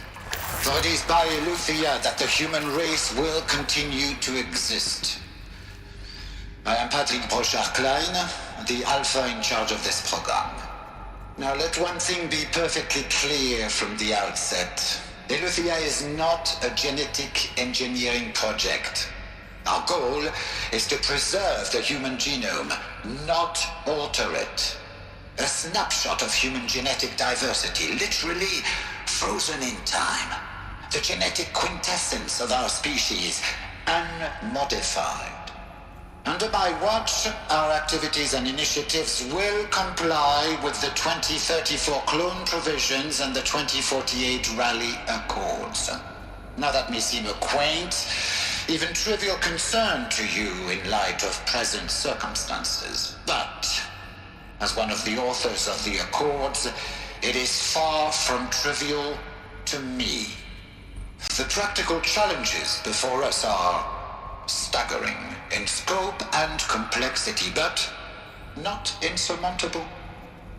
For it is by Eleuthia that the human race will continue to exist. I am Patrick Brochard-Klein, the Alpha in charge of this program. Now let one thing be perfectly clear from the outset. Eleuthia is not a genetic engineering project. Our goal is to preserve the human genome, not alter it. A snapshot of human genetic diversity, literally frozen in time. The genetic quintessence of our species, unmodified. Under my watch, our activities and initiatives will comply with the 2034 clone provisions and the 2048 Rally Accords. Now that may seem a quaint, even trivial concern to you in light of present circumstances. But, as one of the authors of the Accords, it is far from trivial to me. The practical challenges before us are staggering in scope and complexity, but not insurmountable.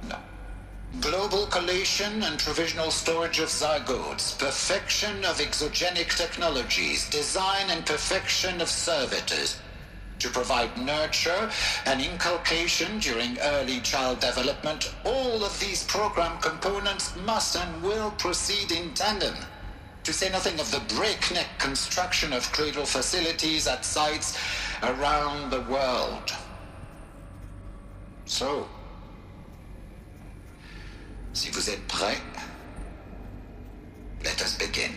No. Global collation and provisional storage of zygotes, perfection of exogenic technologies, design and perfection of servitors to provide nurture and inculcation during early child development. All of these program components must and will proceed in tandem. To say nothing of the breakneck construction of cradle facilities at sites around the world. So, si vous êtes prêts, let us begin.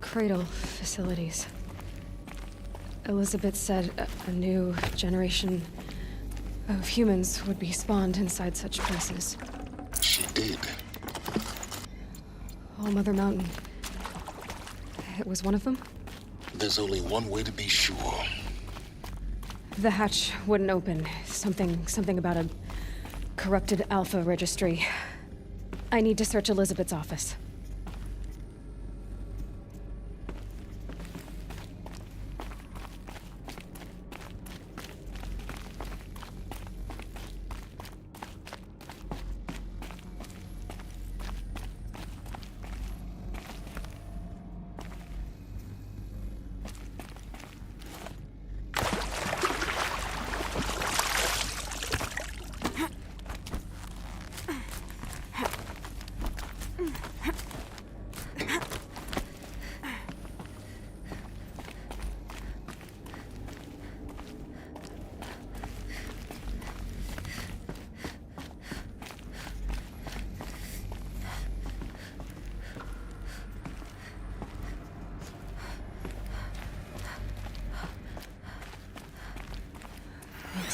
Cradle facilities. Elizabeth said a new generation of humans would be spawned inside such places. She did. All Mother Mountain. It was one of them? There's only one way to be sure. The hatch wouldn't open. Something about a corrupted Alpha registry. I need to search Elizabeth's office.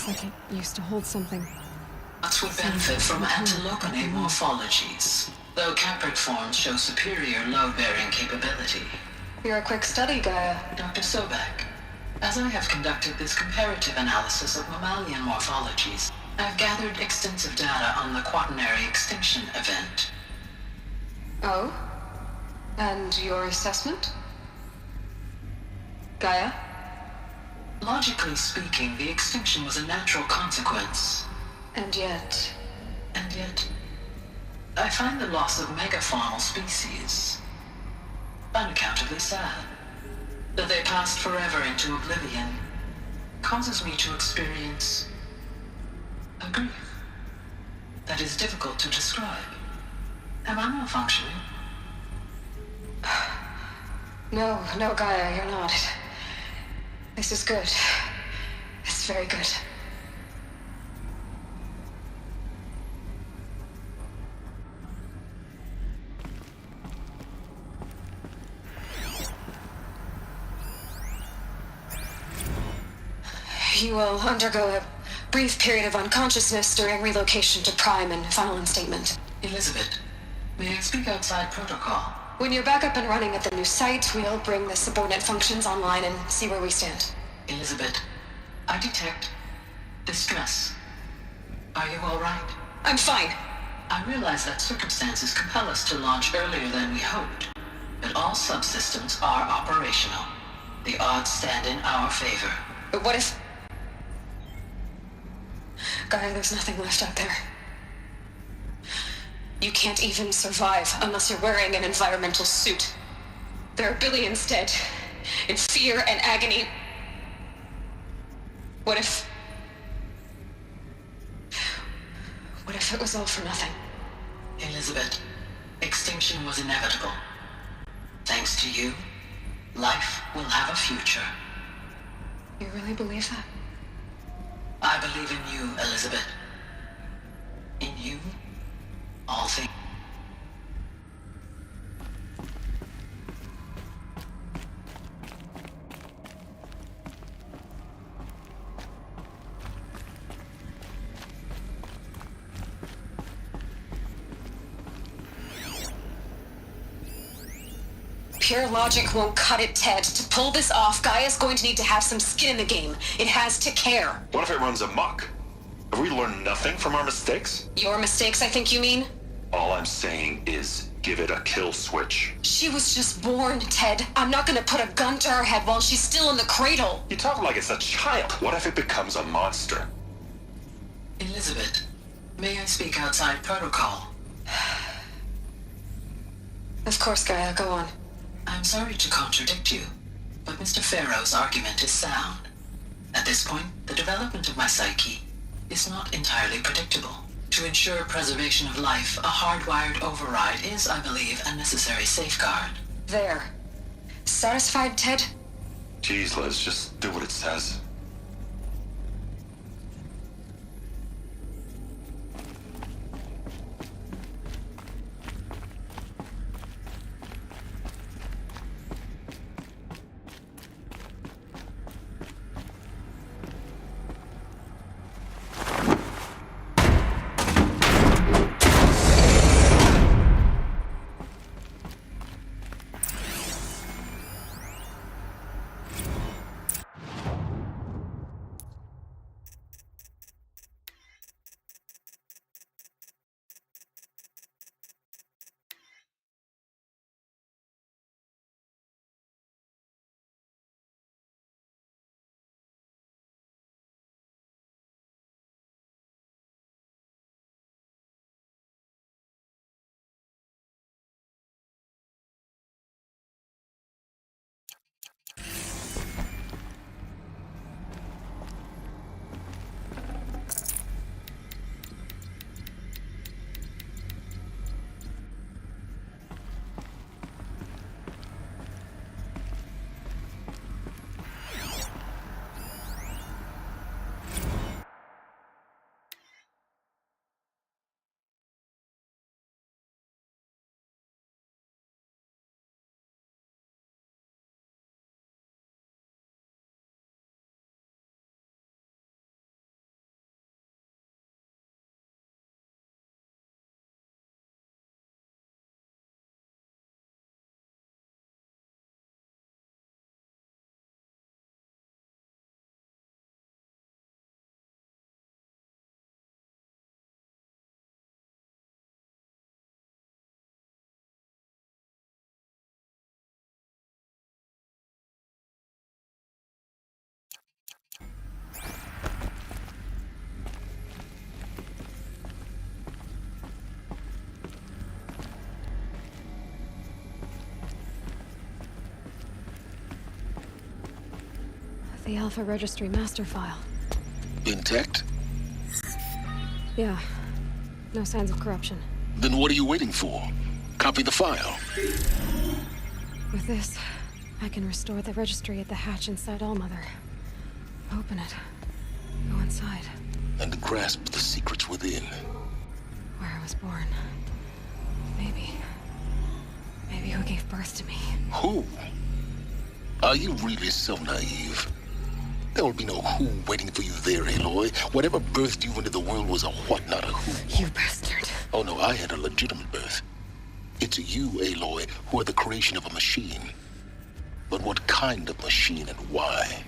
looks like it used to hold something. Nuts would benefit from antilopinae morphologies, though caprid forms show superior load-bearing capability. You're a quick study, Gaia. Dr. Sobek, as I have conducted this comparative analysis of mammalian morphologies, I've gathered extensive data on the quaternary extinction event. Oh? And your assessment? Gaia? Logically speaking, the extinction was a natural consequence. And yet, I find the loss of megafaunal species unaccountably sad. That they passed forever into oblivion causes me to experience a grief that is difficult to describe. Am I malfunctioning? No, Gaia, you're not. This is good. It's very good. You will undergo a brief period of unconsciousness during relocation to Prime and final instatement. Elizabeth, may I speak outside protocol? When you're back up and running at the new site, we'll bring the subordinate functions online and see where we stand. Elizabeth, I detect distress. Are you all right? I'm fine. I realize that circumstances compel us to launch earlier than we hoped, but all subsystems are operational. The odds stand in our favor. But what if... Gaia, there's nothing left out there. You can't even survive unless you're wearing an environmental suit. There are billions dead, in fear and agony. What if it was all for nothing? Elizabeth, extinction was inevitable. Thanks to you, life will have a future. You really believe that? I believe in you, Elizabeth. In you, all things. Pure logic won't cut it, Ted. To pull this off, Gaia's going to need to have some skin in the game. It has to care. What if it runs amok? Have we learned nothing from our mistakes? Your mistakes, I think you mean? All I'm saying is give it a kill switch. She was just born, Ted. I'm not gonna put a gun to her head while she's still in the cradle. You talk like it's a child. What if it becomes a monster? Elizabeth, may I speak outside protocol? Of course, Gaia, go on. I'm sorry to contradict you, but Mr. Farrow's argument is sound. At this point, the development of my psyche is not entirely predictable. To ensure preservation of life, a hardwired override is, I believe, a necessary safeguard. There. Satisfied, Ted? Jeez, Liz, just do what it says. The Alpha Registry master file. Intact? Yeah. No signs of corruption. Then what are you waiting for? Copy the file. With this, I can restore the registry at the hatch inside Allmother. Open it. Go inside. And grasp the secrets within. Where I was born. Maybe who gave birth to me. Who? Are you really so naive? There will be no who waiting for you there, Aloy. Whatever birthed you into the world was a what, not a who. You bastard. Oh no, I had a legitimate birth. It's you, Aloy, who are the creation of a machine. But what kind of machine and why?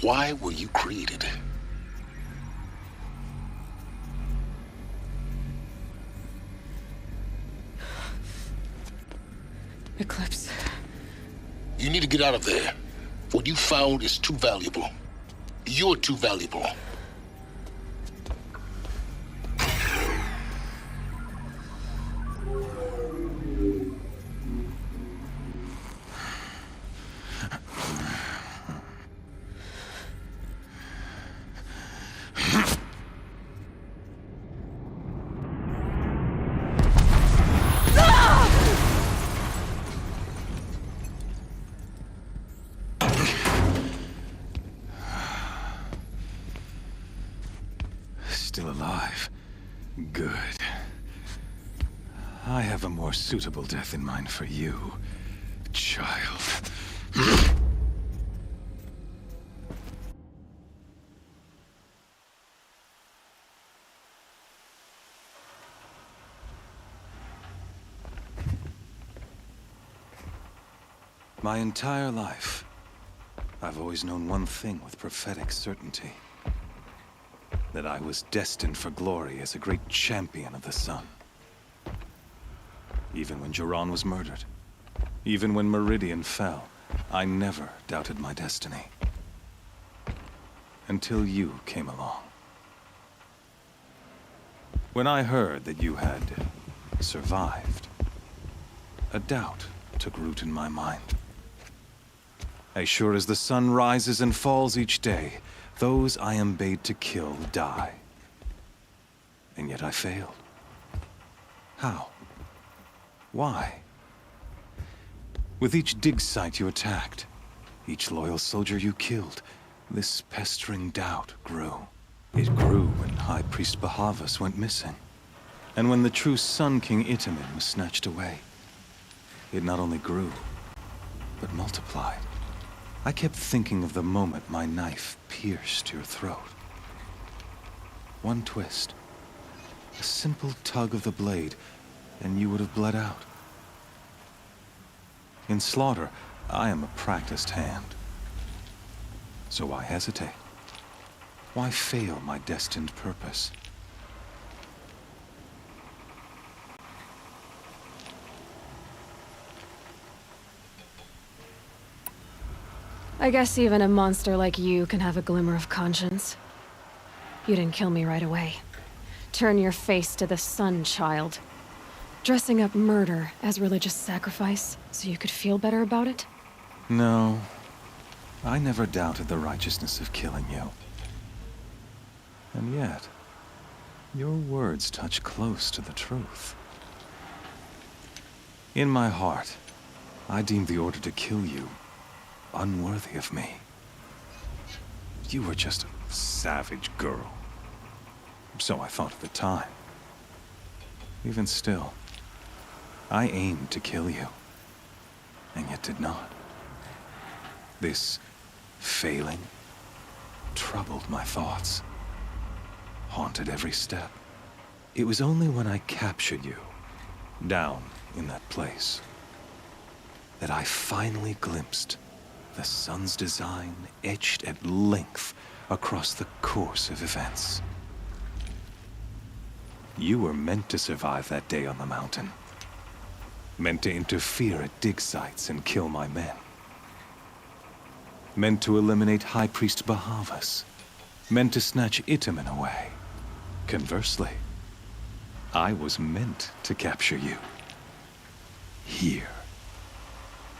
Why were you created? Eclipse. You need to get out of there. What you found is too valuable. You're too valuable. Still alive. Good. I have a more suitable death in mind for you, child. My entire life, I've always known one thing with prophetic certainty. That I was destined for glory as a great champion of the sun. Even when Jiran was murdered, even when Meridian fell, I never doubted my destiny. Until you came along. When I heard that you had survived, a doubt took root in my mind. As sure as the sun rises and falls each day, those I am bade to kill die. And yet I failed. How? Why? With each dig site you attacked, each loyal soldier you killed, this pestering doubt grew. It grew when High Priest Bahavas went missing. And when the true Sun King Itamen was snatched away. It not only grew, but multiplied. I kept thinking of the moment my knife pierced your throat. One twist, a simple tug of the blade, and you would have bled out. In slaughter, I am a practiced hand. So why hesitate? Why fail my destined purpose? I guess even a monster like you can have a glimmer of conscience. You didn't kill me right away. Turn your face to the sun, child. Dressing up murder as religious sacrifice so you could feel better about it? No. I never doubted the righteousness of killing you. And yet, your words touch close to the truth. In my heart, I deemed the order to kill you unworthy of me. You were just a savage girl. So I thought at the time. Even still, I aimed to kill you, and yet did not. This failing troubled my thoughts, haunted every step. It was only when I captured you, down in that place, that I finally glimpsed the sun's design etched at length across the course of events. You were meant to survive that day on the mountain. Meant to interfere at dig sites and kill my men. Meant to eliminate High Priest Bahavas. Meant to snatch Itamen away. Conversely, I was meant to capture you. Here.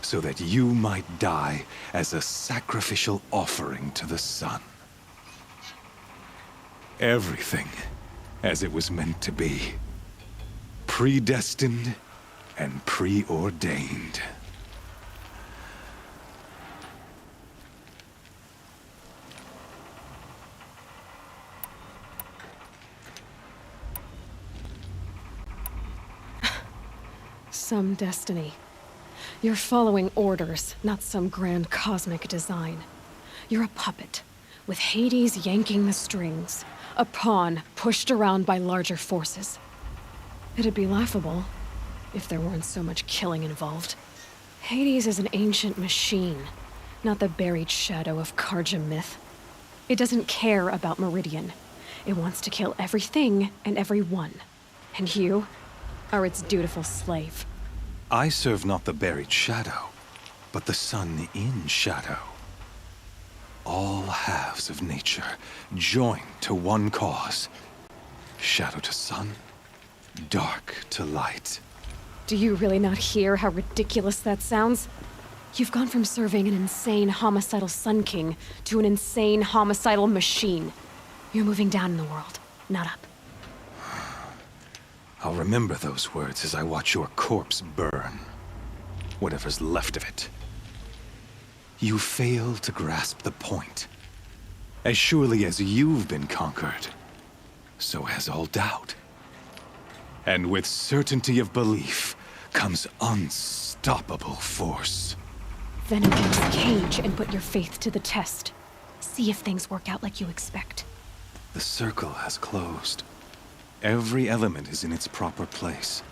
so that you might die as a sacrificial offering to the sun. Everything as it was meant to be. Predestined and preordained. Some destiny. You're following orders, not some grand cosmic design. You're a puppet, with Hades yanking the strings, a pawn pushed around by larger forces. It'd be laughable if there weren't so much killing involved. Hades is an ancient machine, not the buried shadow of Karja myth. It doesn't care about Meridian. It wants to kill everything and everyone. And you are its dutiful slave. I serve not the buried shadow, but the sun in shadow. All halves of nature joined to one cause. Shadow to sun, dark to light. Do you really not hear how ridiculous that sounds? You've gone from serving an insane homicidal Sun King to an insane homicidal machine. You're moving down in the world, not up. I'll remember those words as I watch your corpse burn. Whatever's left of it. You fail to grasp the point. As surely as you've been conquered, so has all doubt. And with certainty of belief comes unstoppable force. Then enter this cage and put your faith to the test. See if things work out like you expect. The circle has closed. Every element is in its proper place,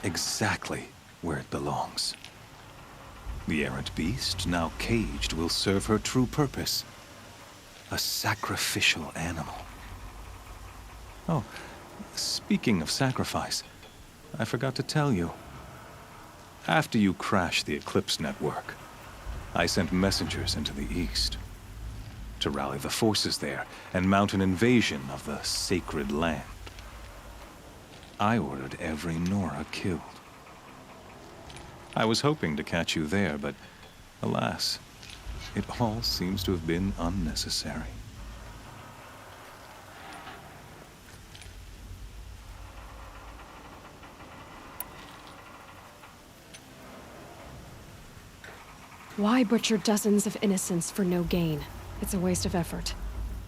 exactly where it belongs. The errant beast, now caged, will serve her true purpose. A sacrificial animal. Oh, speaking of sacrifice, I forgot to tell you. After you crashed the Eclipse network, I sent messengers into the east to rally the forces there and mount an invasion of the sacred land. I ordered every Nora killed. I was hoping to catch you there, but alas, it all seems to have been unnecessary. Why butcher dozens of innocents for no gain? It's a waste of effort.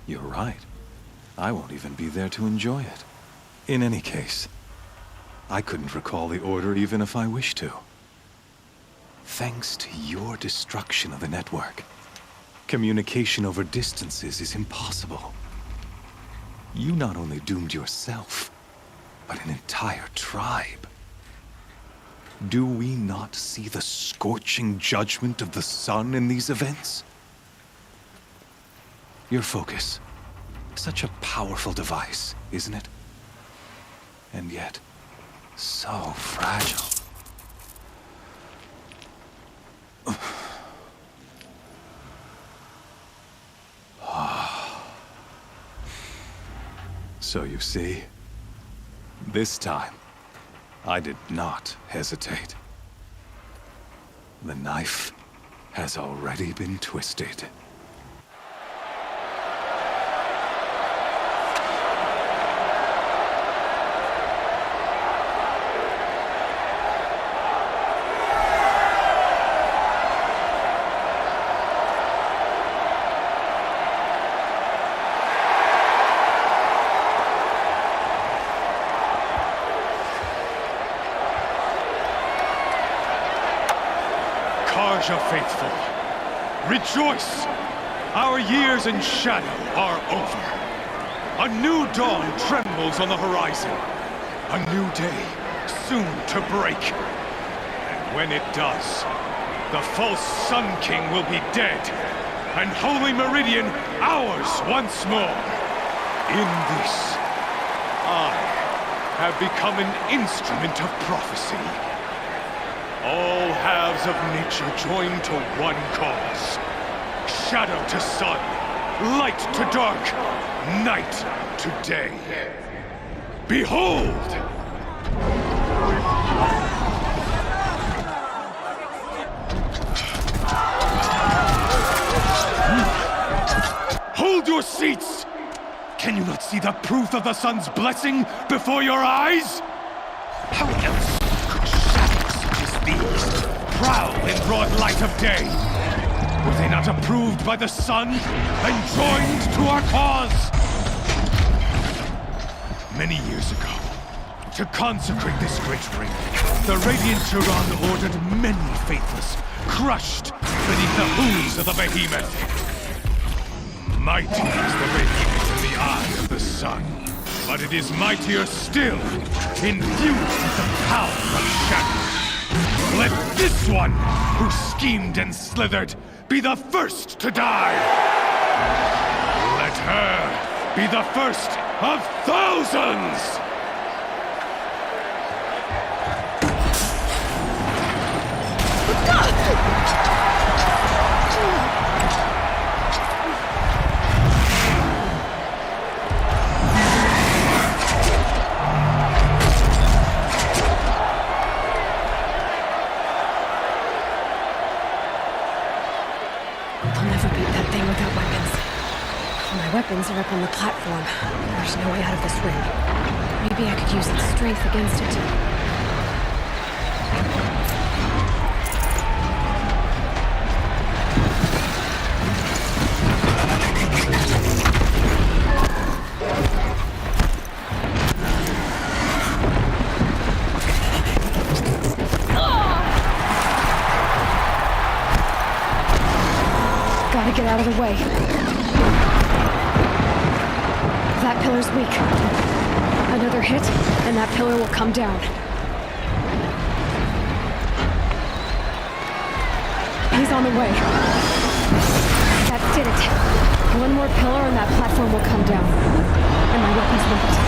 You're right. I won't even be there to enjoy it. In any case, I couldn't recall the order even if I wished to. Thanks to your destruction of the network, communication over distances is impossible. You not only doomed yourself, but an entire tribe. Do we not see the scorching judgment of the sun in these events? Your focus, such a powerful device, isn't it? And yet, so fragile. So you see, this time, I did not hesitate. The knife has already been twisted. Karja faithful, rejoice! Our years in shadow are over. A new dawn trembles on the horizon. A new day soon to break. And when it does, the false Sun King will be dead, and Holy Meridian ours once more. In this, I have become an instrument of prophecy. All halves of nature joined to one cause. Shadow to sun, light to dark, night to day. Behold! your seats! Can you not see the proof of the sun's blessing before your eyes? How else could shadows such as these prowl in broad light of day? Were they not approved by the sun and joined to our cause? Many years ago, to consecrate this great ring, the Radiant Turan ordered many faithless, crushed beneath the hooves of the behemoth. Mighty is the behemoth in the eye of the sun, but it is mightier still, infused with the power of shadow. Let this one, who schemed and slithered, be the first to die! Let her be the first of thousands! Weapons are up on the platform. There's no way out of this ring. Maybe I could use its strength against it. Gotta get out of the way. That pillar's weak. Another hit, and that pillar will come down. He's on the way. That did it. One more pillar and that platform will come down. And my weapon's linked.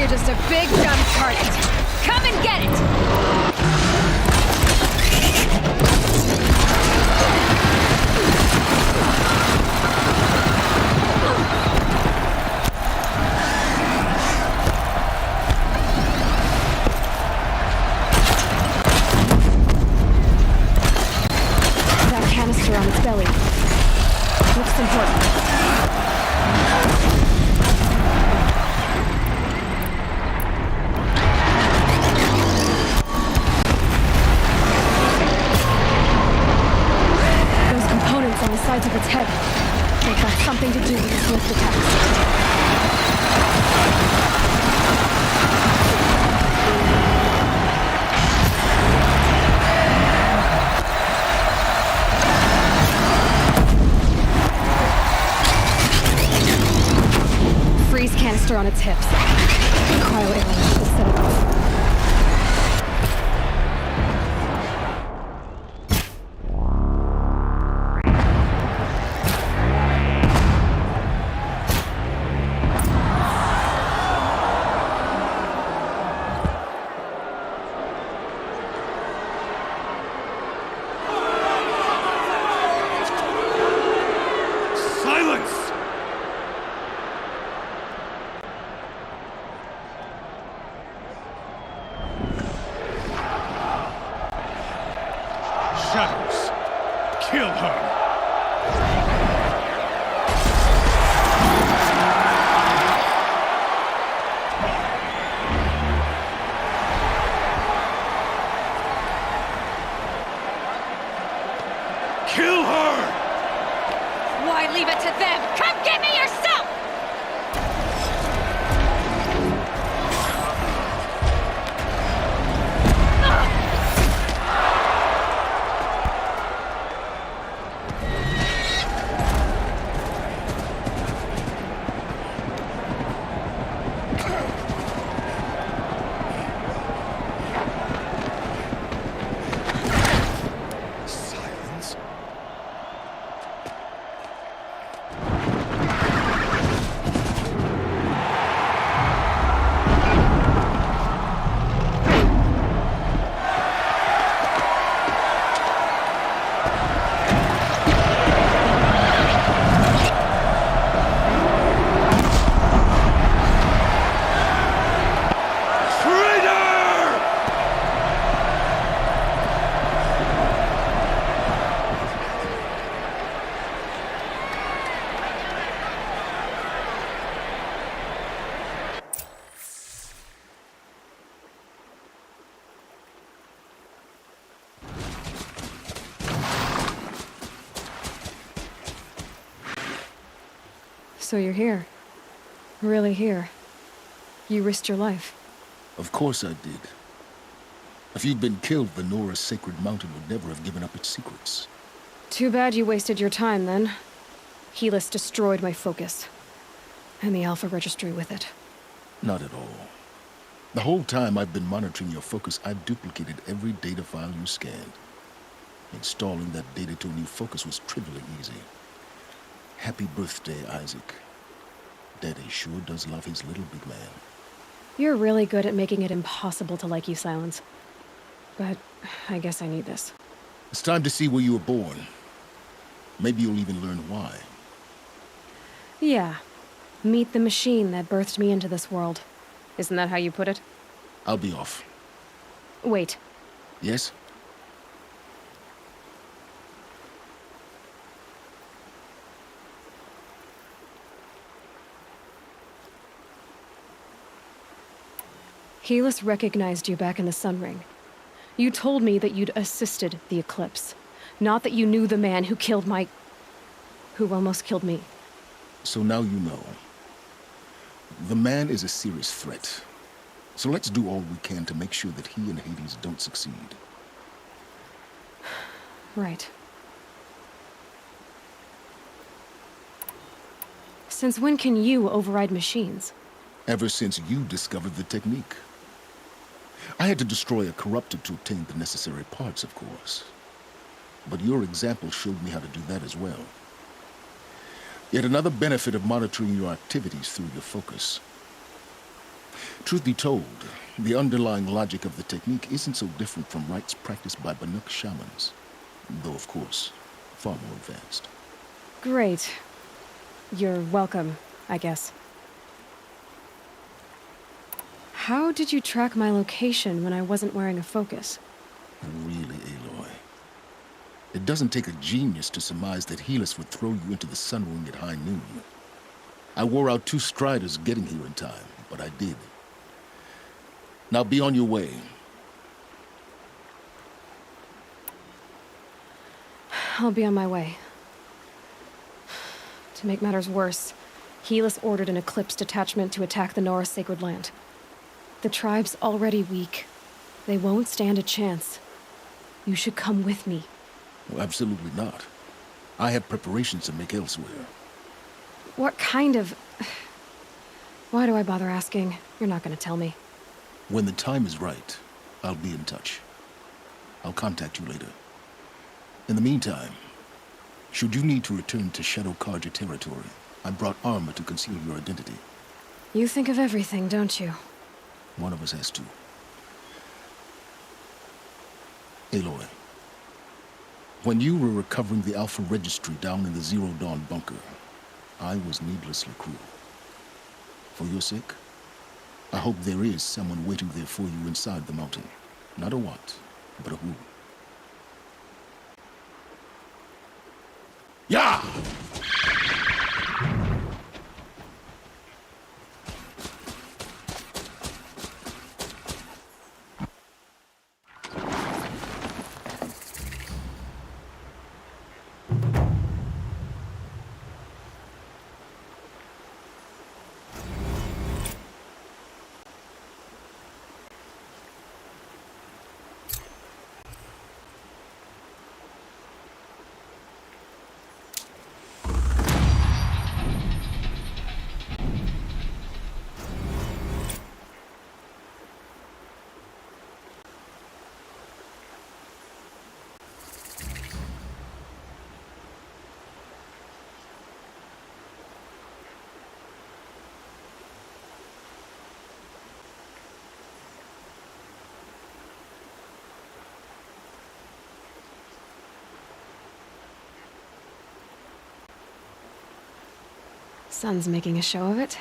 Just a big dumb target. Come and get it! That canister on its belly. Looks important. Sides of its head. They've got something to do with its lift attacks. Freeze canister on its hips. Cryo arrow should set it off. Shadows, kill her! Kill her! Why leave it to them? Come get me yourself! So you're here. Really here. You risked your life. Of course I did. If you'd been killed, the Nora's sacred mountain would never have given up its secrets. Too bad you wasted your time, then. Helis destroyed my focus. And the Alpha Registry with it. Not at all. The whole time I've been monitoring your focus, I've duplicated every data file you scanned. Installing that data to a new focus was trivially easy. Happy birthday, Isaac. Daddy sure does love his little big man. You're really good at making it impossible to like you, Silence. But I guess I need this. It's time to see where you were born. Maybe you'll even learn why. Yeah. Meet the machine that birthed me into this world. Isn't that how you put it? I'll be off. Wait. Yes? Helis recognized you back in the Sun Ring. You told me that you'd assisted the Eclipse. Not that you knew the man who killed who almost killed me. So now you know. The man is a serious threat. So let's do all we can to make sure that he and Hades don't succeed. Right. Since when can you override machines? Ever since you discovered the technique. I had to destroy a corruptor to obtain the necessary parts, of course. But your example showed me how to do that as well. Yet another benefit of monitoring your activities through your focus. Truth be told, the underlying logic of the technique isn't so different from rites practiced by Banuk shamans. Though, of course, far more advanced. Great. You're welcome, I guess. How did you track my location when I wasn't wearing a focus? Really, Aloy. It doesn't take a genius to surmise that Helis would throw you into the Sun Ring at high noon. I wore out 2 striders getting here in time, but I did. Now be on your way. I'll be on my way. To make matters worse, Helis ordered an Eclipse detachment to attack the Nora Sacred Land. The tribe's already weak. They won't stand a chance. You should come with me. Well, absolutely not. I have preparations to make elsewhere. What kind of... Why do I bother asking? You're not gonna tell me. When the time is right, I'll be in touch. I'll contact you later. In the meantime, should you need to return to Shadow Karja territory, I brought armor to conceal your identity. You think of everything, don't you? One of us has to. Aloy, when you were recovering the Alpha Registry down in the Zero Dawn bunker, I was needlessly cruel. For your sake, I hope there is someone waiting there for you inside the mountain. Not a what, but a who. Yeah! Sun's making a show of it.